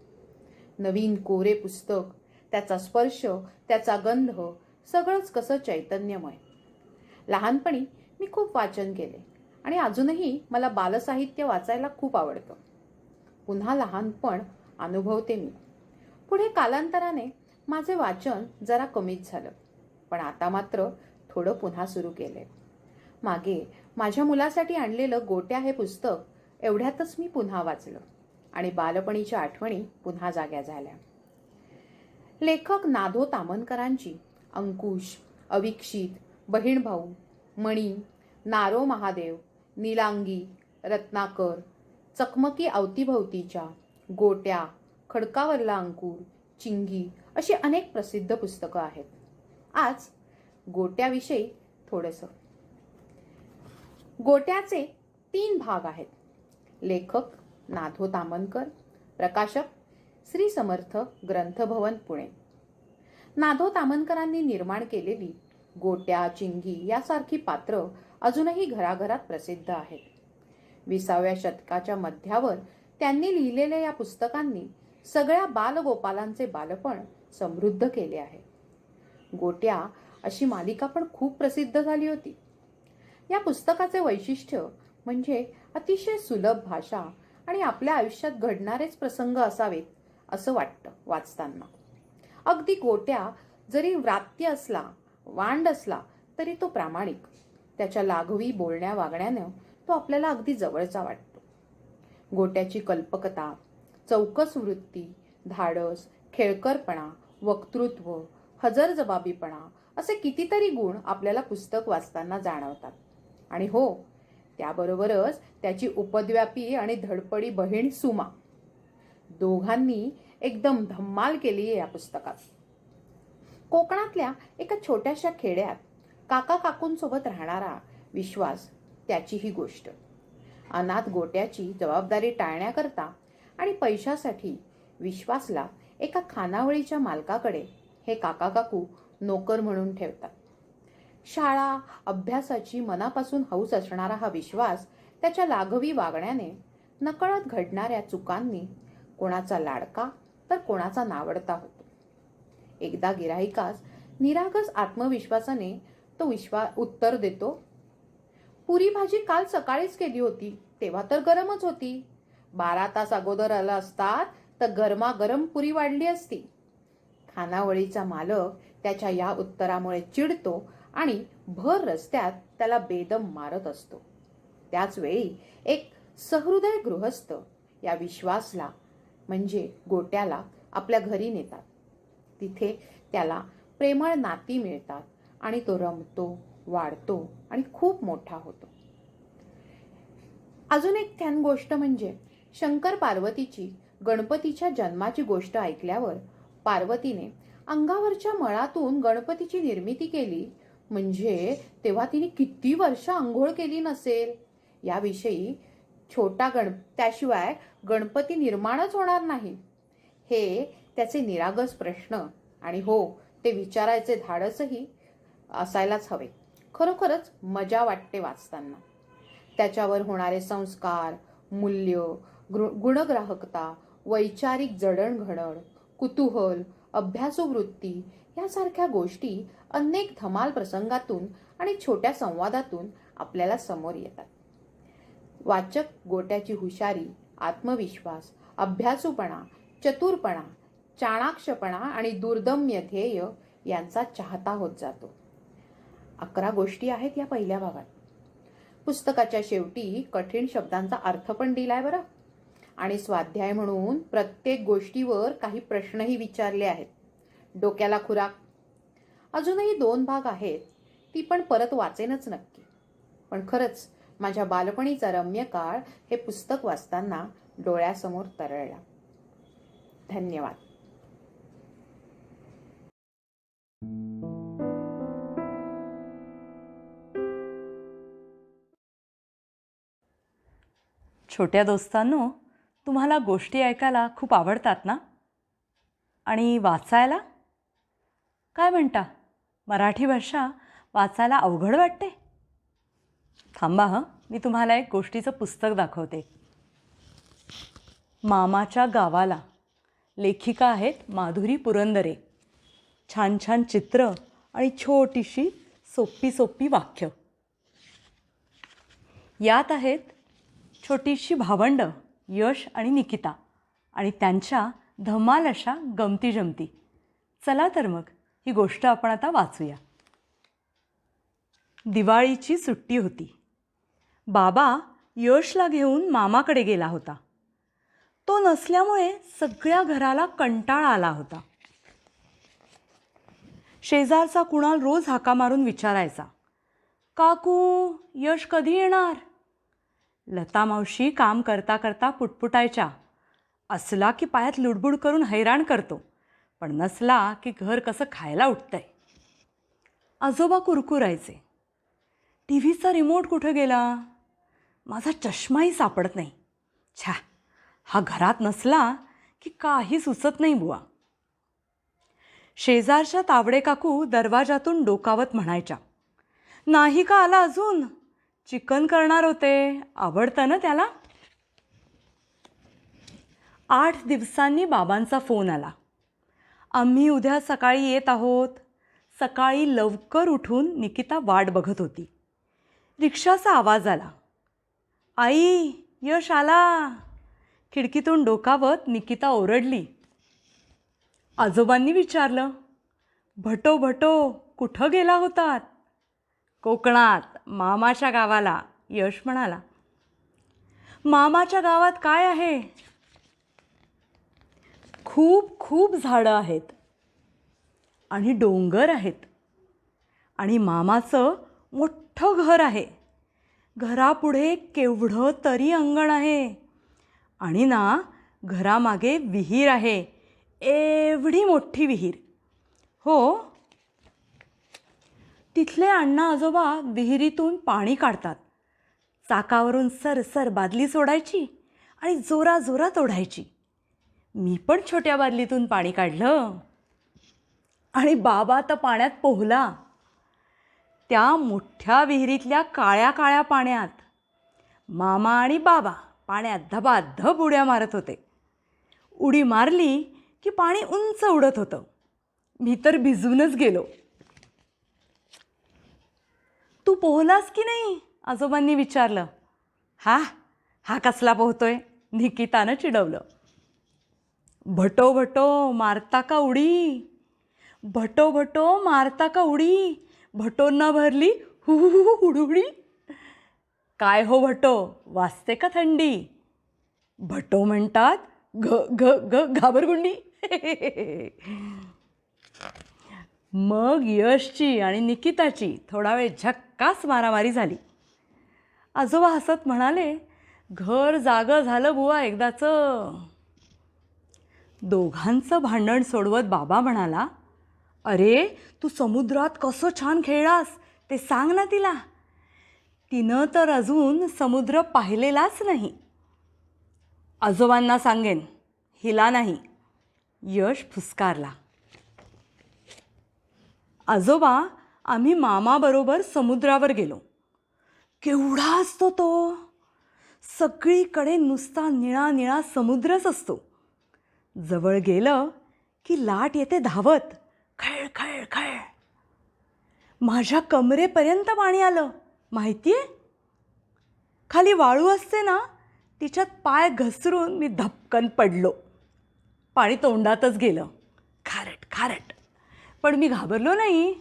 नवीन कोरे पुस्तक, त्याचा स्पर्श, त्याचा गंध, सगळंच कसं चैतन्यमय. लहानपणी मी खूप वाचन केले आणि अजूनही मला बालसाहित्य वाचायला खूप आवडतं. पुन्हा लहानपण अनुभवते मी. पुढे कालांतराने माझे वाचन जरा कमीच झालं, पण आता मात्र थोडं पुन्हा सुरू केले. मागे माझ्या मुलासाठी आणलेलं गोट्या हे पुस्तक एवढ्यातच मी पुन्हा वाचलं आणि बालपणीच्या आठवणी पुन्हा जाग्या झाल्या. लेखक नाधो ताम्हनकरांची अंकुश, अविक्षित, बहीण भाऊ, मणी, नारो महादेव, नीलांगी, रत्नाकर, चकमकी अवतीभवतीच्या, गोट्या, खडकावरला अंकुर, चिंगी अशी अनेक प्रसिद्ध पुस्तकं आहेत. आज गोट्याविषयी थोडंसं. गोट्याचे 3 भाग आहेत. लेखक नाधो ताम्हनकर, प्रकाशक श्री समर्थ ग्रंथभवन, पुणे. नाधो ताम्हनकरांनी निर्माण केलेली गोट्या, चिंगी यासारखी पात्र अजूनही घराघरात प्रसिद्ध आहेत. 20व्या शतकाच्या मध्यावर त्यांनी लिहिलेल्या या पुस्तकांनी सगळ्या बालगोपालांचे बालपण समृद्ध केले आहे. गोट्या अशी मालिका पण खूप प्रसिद्ध झाली होती. या पुस्तकाचे वैशिष्ट्य म्हणजे अतिशय सुलभ भाषा आणि आपल्या आयुष्यात घडणारेच प्रसंग असावेत असं वाटतं वाचताना. अगदी गोट्या जरी व्रात्य असला, वांड असला तरी तो प्रामाणिक. त्याच्या लाघवी बोलण्या वागण्यानं तो आपल्याला अगदी जवळचा वाटतो. गोट्याची कल्पकता, चौकस वृत्ती, धाडस, खेळकरपणा, वक्तृत्व, हजरजबाबीपणा असे कितीतरी गुण आपल्याला पुस्तक वाचताना जाणवतात. आणि हो, त्याबरोबरच त्याची उपद्व्यापी आणि धडपडी बहीण सुमा, दोघांनी एकदम धम्माल केली आहे या पुस्तकात. कोकणातल्या एका छोट्याशा खेड्यात काका काकूंसोबत राहणारा विश्वास, त्याची ही गोष्ट. अनाथ गोट्याची जबाबदारी टाळण्याकरता आणि पैशासाठी विश्वासला एका खानावळीच्या मालकाकडे हे काका काकू नोकर म्हणून ठेवतात. शाळा, अभ्यासाची मनापासून हौस असणारा हा विश्वास त्याच्या लाघवी वागण्याने, नकळत घडणाऱ्या चुकांनी कोणाचा लाडका तर कोणाचा नावडता होतो. एकदा गिराहिकास निरागस आत्मविश्वासाने तो उत्तर देतो, पुरी भाजी काल सकाळीच केली होती, तेव्हा तर गरमच होती. 12 तास अगोदर आला असतात तर गरमागरम पुरी वाढली असती. खानावळीचा मालक त्याच्या या उत्तरामुळे चिडतो आणि भर रस्त्यात त्याला बेदम मारत असतो. त्याच वेळी एक सहृदय गृहस्थ या विश्वासला म्हणजे गोट्याला आपल्या घरी नेतात. तिथे त्याला प्रेमळ नाती मिळतात आणि तो रमतो, वाढतो आणि खूप मोठा होतो. अजून एक छान गोष्ट म्हणजे शंकर पार्वतीची गणपतीच्या जन्माची गोष्ट ऐकल्यावर पार्वतीने अंगावरच्या मळातून गणपतीची निर्मिती केली म्हणजे तेव्हा तिने किती वर्ष आंघोळ केली नसेल याविषयी त्याशिवाय गणपती निर्माणच होणार नाही, हे त्याचे निरागस प्रश्न आणि हो, ते विचारायचे धाडसही असायलाच हवे. खरोखरच मजा वाटते वाचताना. त्याच्यावर होणारे संस्कार, मूल्य, गुणग्राहकता, वैचारिक जडणघडण, कुतूहल, अभ्यासू वृत्ती यासारख्या गोष्टी अनेक धमाल प्रसंगातून आणि छोट्या संवादातून आपल्याला समोर येतात. वाचक गोट्याची हुशारी, आत्मविश्वास, अभ्यासूपणा, चतुरपणा, चाणाक्षपणा आणि दुर्दम्य ध्येय यांचा चाहता होत जातो. 11 गोष्टी आहेत या पहिल्या भागात. पुस्तकाच्या शेवटी कठीण शब्दांचा अर्थ पण दिलाय बरं, आणि स्वाध्याय म्हणून प्रत्येक गोष्टीवर काही प्रश्नही विचारले आहेत. डोक्याला खुराक. अजूनही 2 भाग आहेत, ती पण परत वाचेनच नक्की. पण खरंच माझ्या बालपणीचा रम्य काळ हे पुस्तक वाचताना डोळ्यासमोर तरळला. धन्यवाद. छोट्या दोस्तांनो, तुम्हाला गोष्टी ऐकायला खूप आवडतात ना? आणि वाचायला? काय म्हणता? मराठी भाषा वाचायला अवघड वाटते? थांबा हं, मी तुम्हाला एक गोष्टीचं पुस्तक दाखवते. मामाच्या गावाला. लेखिका आहेत माधुरी पुरंदरे. छान छान चित्र आणि छोटीशी सोपी सोपी वाक्य. यात आहेत छोटीशी भावंडं यश आणि निकिता आणि त्यांच्या धमाल अशा गमती जमती. चला तर मग ही गोष्ट आपण आता वाचूया. दिवाळीची सुट्टी होती. बाबा यशला घेऊन मामाकडे गेला होता. तो नसल्यामुळे सगळ्या घराला कंटाळा आला होता. शेजारचा कुणाल रोज हाका मारून विचारायचा, काकू यश कधी येणार? लता मावशी काम करता करता पुटपुटायच्या, असला की पायात लुडबुड करून हैराण करतो, पण नसला की घर कसं खायला उठतंय. आजोबा कुरकुरायचे, टी व्हीचा रिमोट कुठं गेला? माझा चष्माही सापडत नाही. छा, हा घरात नसला की काही सुचत नाही बुवा. शेजारच्या तावडे काकू दरवाजातून डोकावत म्हणायच्या, नाही का आला अजून? चिकन करणार होते, आवडतं ना त्याला? 8 दिवसांनी बाबांचा फोन आला. आम्ही उद्या सकाळी येत आहोत. सकाळी लवकर उठून निकिता वाट बघत होती. रिक्षाचा आवाज आला. आई, यश आला. खिडकीतून डोकावत निकिता ओरडली. आजोबांनी विचारलं, भटो भटो कुठं गेला होतात? कोकणात, मामाच्या गावाला, यश म्हणाला. मामाच्या गावात काय आहे? खूप खूप झाडं आहेत आणि डोंगर आहेत आणि मामाचं मोठं घर आहे. घरापुढे केवढं तरी अंगण आहे आणि ना घरामागे विहीर आहे, एवढी मोठी विहीर. हो, तिथले अण्णा आजोबा विहिरीतून पाणी काढतात. चाकावरून सरसर बादली सोडायची आणि जोराजोरात ओढायची. मी पण छोट्या बादलीतून पाणी काढलं आणि बाबा तर पाण्यात पोहला. त्या मोठ्या विहिरीतल्या काळ्या काळ्या पाण्यात मामा आणि बाबा पाण्यात धबाधब उड्या मारत होते. उडी मारली की पाणी उंच उडत होतं. मी तर भिजूनच गेलो. तू पोहलास की नाही? आजोबांनी विचारलं. हा कसला पोहतोय? निकितानं चिडवलं. भटो भटो मारता का उडी? भटो भटो मारता का उडी? भटोंना भरली हु उडुडी. काय हो भटो, वाजते का थंडी? भटो म्हणतात घ घ घ घाबरगुंडी. मग यशची आणि निकिताची थोडा वेळ झक्कास मारामारी झाली. आजोबा हसत म्हणाले, घर जागं झालं बुवा एकदाचं. दोघांचं भांडण सोडवत बाबा म्हणाला, अरे तू समुद्रात कसं छान खेळलास ते सांग ना तिला. तिनं तर अजून समुद्र पाहिलेलाच नाही. आजोबांना सांगेन, हिला नाही. यश फुसकारला. आजोबा, आम्ही मामाबरोबर समुद्रावर गेलो. केवढा असतो तो! सगळीकडे नुसता निळा निळा समुद्रच असतो. जवळ गेलं की लाट येते धावत, खळ खळ खळ. माझ्या कमरेपर्यंत पाणी आलं, माहिती आहे? खाली वाळू असते ना, तिच्यात पाय घसरून मी धपकन पडलो. पाणी तोंडातच गेलं, खारट खारट. पण मी घाबरलो नाही.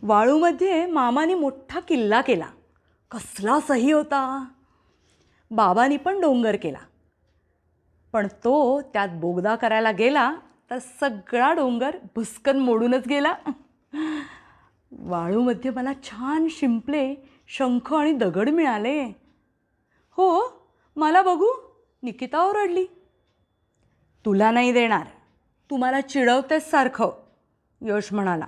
वाळूमध्ये मामाने मोठा किल्ला केला, कसला सही होता. बाबांनी पण डोंगर केला, पण तो त्यात बोगदा करायला गेला तर सगळा डोंगर भुस्कन मोडूनच गेला. वाळूमध्ये मला छान शिंपले, शंख आणि दगड मिळाले. हो, मला बघू, निकिता ओरडली. तुला नाही देणार, तू मला चिडवतेस सारखं, यश म्हणाला.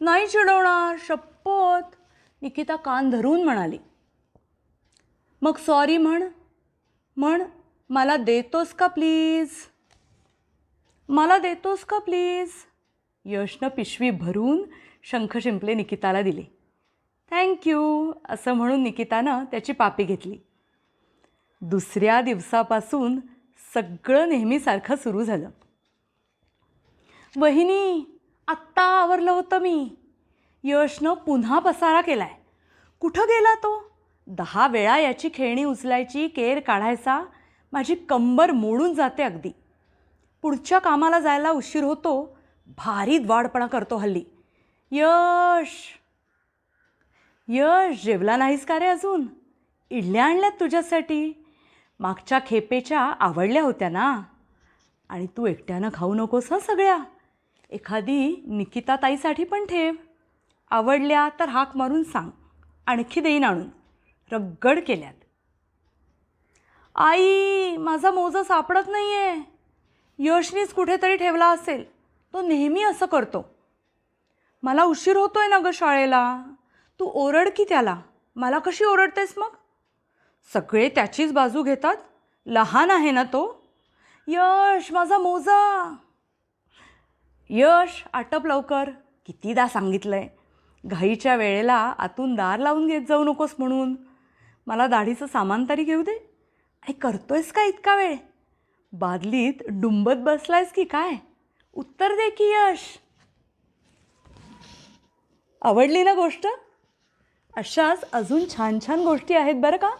नाही चिडवणार, शपथ, निकिता कान धरून म्हणाली. मग सॉरी म्हण मला देतोस का प्लीज, मला देतोस का प्लीज. यशनं पिशवी भरून शंख शिंपले निकिताला दिले. थँक्यू असं म्हणून निकितानं त्याची पापी घेतली. दुसऱ्या दिवसापासून सगळं नेहमीसारखं सुरू झालं. वहिनी, आत्ता आवरलं होतं मी. यशनं पुन्हा पसारा केलाय. कुठं गेला तो? 10 वेळा याची खेळणी उचलायची, केर काढायचा. माझी कंबर मोडून जाते अगदी. पुढच्या कामाला जायला उशीर होतो. भारी वाढपणा करतो हल्ली. यश जेवला नाहीस का रे अजून? इडल्या आणल्यात तुझ्यासाठी. मागच्या खेपेच्या आवडल्या होत्या ना. आणि तू एकट्यानं खाऊ नकोस हं सगळ्या. एखादी निकिता ताईसाठी पण ठेव. आवडल्या तर हाक मारून सांग, आणखी देईन आणून. रगड केल्यात. आई, माझा मोजा सापडत नाही आहे. यशनीच कुठेतरी ठेवला असेल. तो नेहमी असं करतो. मला उशीर होतोय ना गं शाळेला. तू ओरड की त्याला. मला कशी ओरडतेस मग? सगळे त्याचीच बाजू घेतात. लहान आहे ना तो. यश, माझा मोजा. यश, आटप लवकर. कितीदा सांगितलंय. घाईच्या वेळेला आतून दार लावून घेत जाऊ नकोस म्हणून. मला दाढीचं सामान तरी घेऊ दे. आणि करतोयस का इतका वेळ? बादलीत डुंबत बसलायस की काय? उत्तर दे की यश. आवडली ना गोष्ट? अशाच अजून छान छान गोष्टी आहेत बरं का.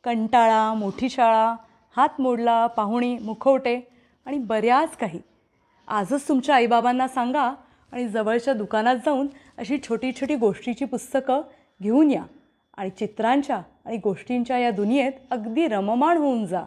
कंटाळा, मोठी शाळा, हात मोडला, पाहुणी, मुखवटे आणि बऱ्याच काही. आजच तुमच्या आईबाबांना सांगा आणि जवळच्या दुकानात जाऊन अशी छोटी छोटी गोष्टीची पुस्तकं घेऊन या आणि चित्रांच्या आणि गोष्टींच्या या दुनियेत अगदी रममाण होऊन जा.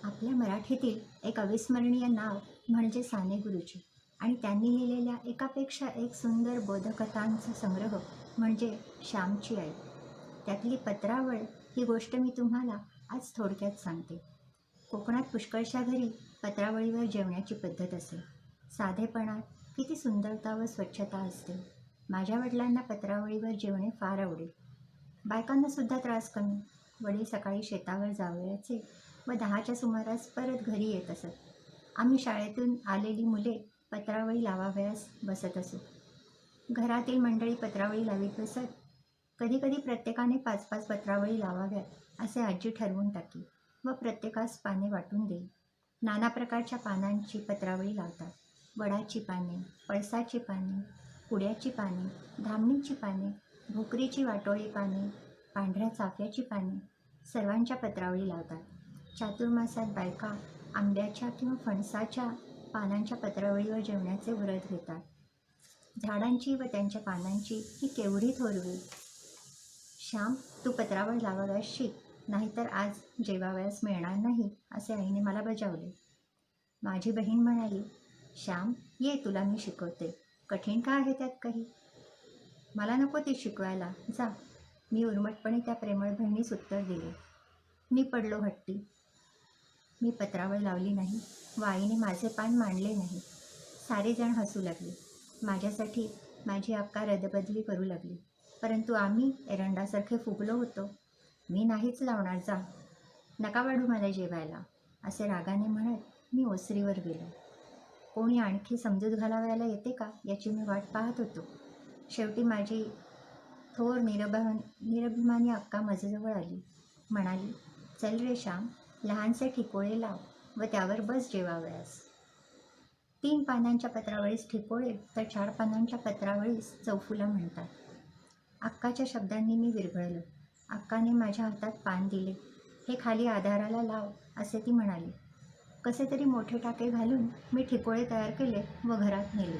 आपल्या मराठीतील एक अविस्मरणीय नाव म्हणजे साने गुरुजी आणि त्यांनी लिहिलेल्या एकापेक्षा एक सुंदर बोधकथांचा संग्रह म्हणजे श्यामची आई. त्यातली पत्रावळ ही गोष्ट मी तुम्हाला आज थोडक्यात सांगते. कोकणात पुष्कळशा घरी पत्रावळीवर जेवण्याची पद्धत असे. साधेपणात किती सुंदरता व स्वच्छता असते. माझ्या वडिलांना पत्रावळीवर जेवणे फार आवडे. बायकांनासुद्धा त्रास कमी. वडील सकाळी शेतावर जावयाचे व 10च्या सुमारास परत घरी येत असत. आम्ही शाळेतून आलेली मुले पत्रावळी लावावयास बसत असू. घरातील मंडळी पत्रावळी लावीत बसत. कधीकधी प्रत्येकाने 5-5 पत्रावळी लावाव्यात असे आजी ठरवून टाकी व प्रत्येकास पाने वाटून देई. नाना प्रकारच्या पानांची पत्रावळी लावतात. वडाची पाने, पळसाची पाने, पुड्याची पाने, धामणीची पाने, भोकरीची वाटोळी पाने, पांढऱ्या चाफ्याची पाने, सर्वांच्या पत्रावळी लावतात. चातुर्मासात बायका आंब्याच्या किंवा फणसाच्या पानांच्या पत्रावळीवर जेवण्याचे व्रत घेतात. झाडांची व त्यांच्या पानांची ही केवढी थोरवी. श्याम, तू पत्रावळ लावाव्यास शिक, नाहीतर आज जेवावयास मिळणार नाही असे आईने मला बजावले. माझी बहीण म्हणाली, श्याम ये, तुला मी शिकवते. कठीण का आहे त्यात काही? मला नको ती शिकवायला, जा. मी उर्मटपणे त्या प्रेमळ बहिणीस उत्तर दिले. मी पडलो हट्टी. मी पत्रावळ लावली नाही व आईने माझे पान मांडले नाही. सारेजण हसू लागले. माझ्यासाठी माझी अक्का रदबदली करू लागली. परंतु आम्ही एरंडासारखे फुगलो होतो. मी नाहीच लावणार, जा. नका वाढू मला जेवायला, असे रागाने म्हणत मी ओसरीवर गेलो. कोणी आणखी समजूत घालावायला येते का याची मी वाट पाहत होतो. शेवटी माझी थोर निरभिमानी अक्का माझ्याजवळ आली. म्हणाली, चल रे श्याम, लहानसे ठिकोळे लाव व त्यावर बस जेवावयास. 3 पानांच्या पत्रावळीस ठिकोळे तर 4 पानांच्या पत्रावळीस चौफुला म्हणतात. अक्काच्या शब्दांनी मी विरघळलो. अक्काने माझ्या हातात पान दिले. हे खाली आधाराला लाव असे ती म्हणाली. कसे तरी मोठे टाके घालून मी ठिकोळे तयार केले व घरात नेले.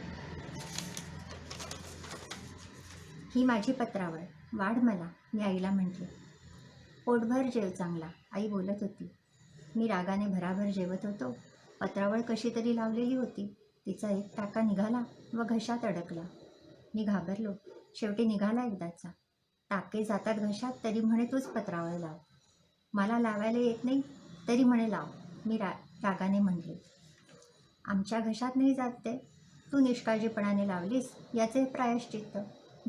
ही माझी पत्रावळ, वाढ मला, मी आईला म्हटले. पोटभर जेव चांगला, आई बोलत होती. मी रागाने भराभर जेवत होतो. पत्रावळ कशी तरी लावलेली होती. तिचा एक टाका निघाला व घशात अडकला. मी घाबरलो. शेवटी निघाला एकदाचा. टाके जातात घशात तरी म्हणे तूच पत्रावळ लाव. मला लावायला येत नाही तरी म्हणे लाव. मी रागाने म्हणले. आमच्या घशात नाही जात ते. तू निष्काळजीपणाने लावलीस याचे प्रायश्चित्त.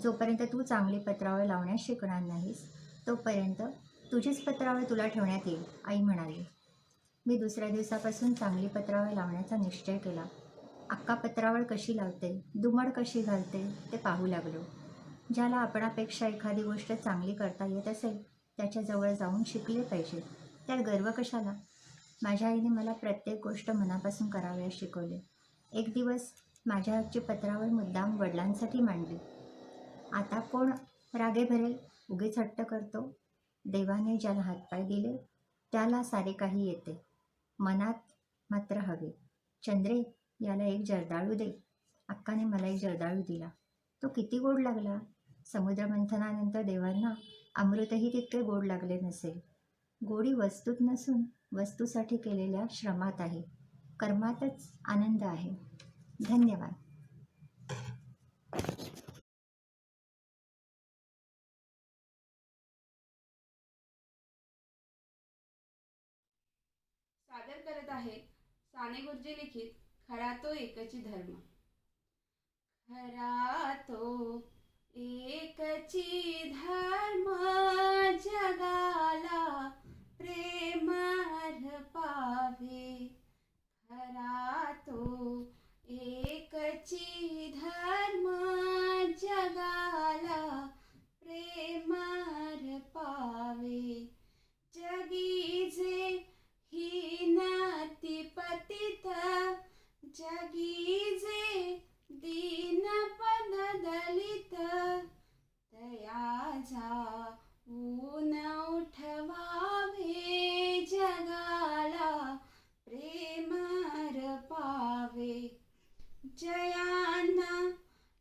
जोपर्यंत तू चांगली पत्रावळ लावण्यास शिकणार नाहीस तोपर्यंत तुझीच पत्रावळ तुला ठेवण्यात येईल, आई म्हणाली. मी दुसऱ्या दिवसापासून चांगली पत्रावळ लावण्याचा निश्चय केला. अक्का पत्रावळ कशी लावते, दुमड कशी घालते ते पाहू लागलो. ज्याला आपणापेक्षा एखादी गोष्ट चांगली करता येत असेल त्याच्याजवळ जाऊन शिकले पाहिजे. त्यात गर्व कशाला? माझ्या आईने मला प्रत्येक गोष्ट मनापासून करावयास शिकवले. एक दिवस माझ्या हातची पत्रावळ मुद्दाम वडिलांसाठी मांडली. आता कोण रागे भरेल, उगीच हट्ट करतो. देवाने ज्याला हातपाय दिले त्याला सारे काही येते. मनात मात्र हवे. चंद्रे, याला एक जर्दाळू दे. अक्काने मला एक जर्दाळू दिला. तो किती गोड लागला. समुद्रमंथनानंतर देवांना अमृतही तितके गोड लागले नसेल. गोडी वस्तूत नसून वस्तूसाठी केलेल्या श्रमात आहे. कर्मातच आनंद आहे. धन्यवाद. सादर करत आहे साने गुरुजी लिखित खरा तो एकची धर्म. खरा तो एकची धर्म जगाला प्रेम पावे. खरा तो एकची धर्म जगाला प्रेम पावे. जगी जे हीनती पतित जगी जे दीनपद दलित तया जाऊन उठवावे जगाला प्रेम पावे. जयाना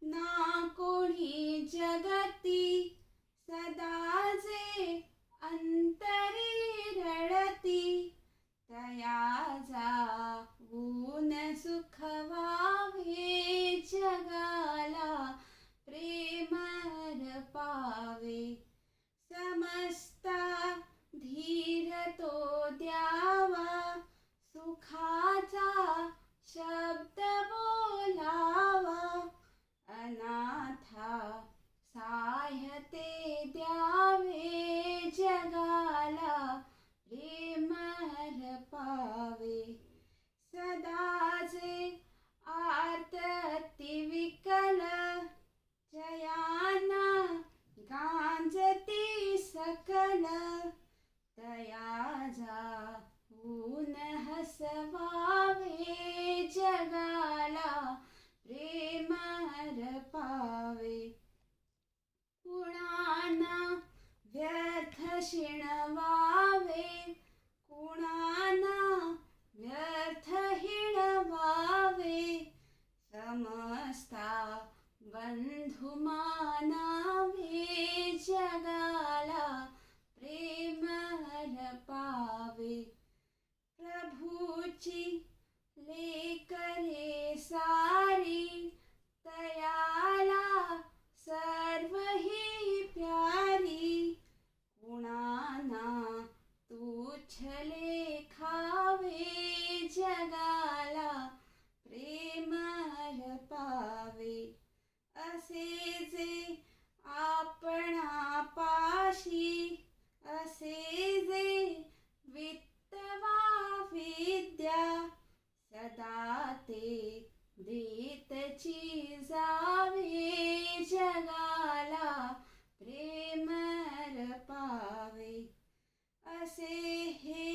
ना कोणी जगती सदा जे अंतरी रडती तया जाऊन सुखवावे जगाला प्रेम पावे. समस्ता धीर तो द्यावा सुखाचा शब्द बोलावा. अनाथा साह्य द्यावे जगाला प्रेम पावे. सदा जे आर्तती विकल जयाना गांजती सकल तया जाऊन हसवावे जगाला प्रेम पावे. कुणाना व्यर्थ शिणवावे कुणाना व्यर्थ हिणवावे. समस्ता बंधु मानावे जगाला प्रेम पावे. प्रभूची लेकरे सारी तयाला सर्व ही प्यारी. कुणाना तुच्छ लेखावे जगाला प्रेम पावे. असे जे आपणापाशी असे जे वित्तवा विद्या सदा ते देतची जावे जगाला प्रेम पावे. असे हे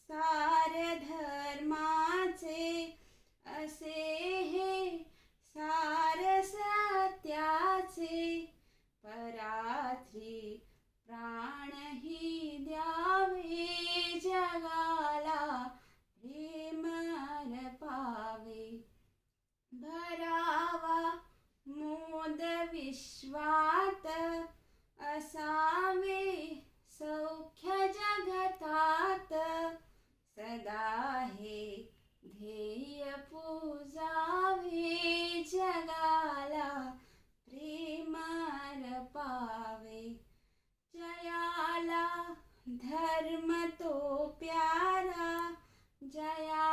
सार धर्माचे असे हे सार सत्याचे परात्री प्राणही द्यावे जगाला प्रेम पावे. भरावा मोद विश्वात असावे सौख्य जगतात सदा हे ध्येय पूजावे जगाला प्रेम पावे. जयाला धर्म तो प्यारा जया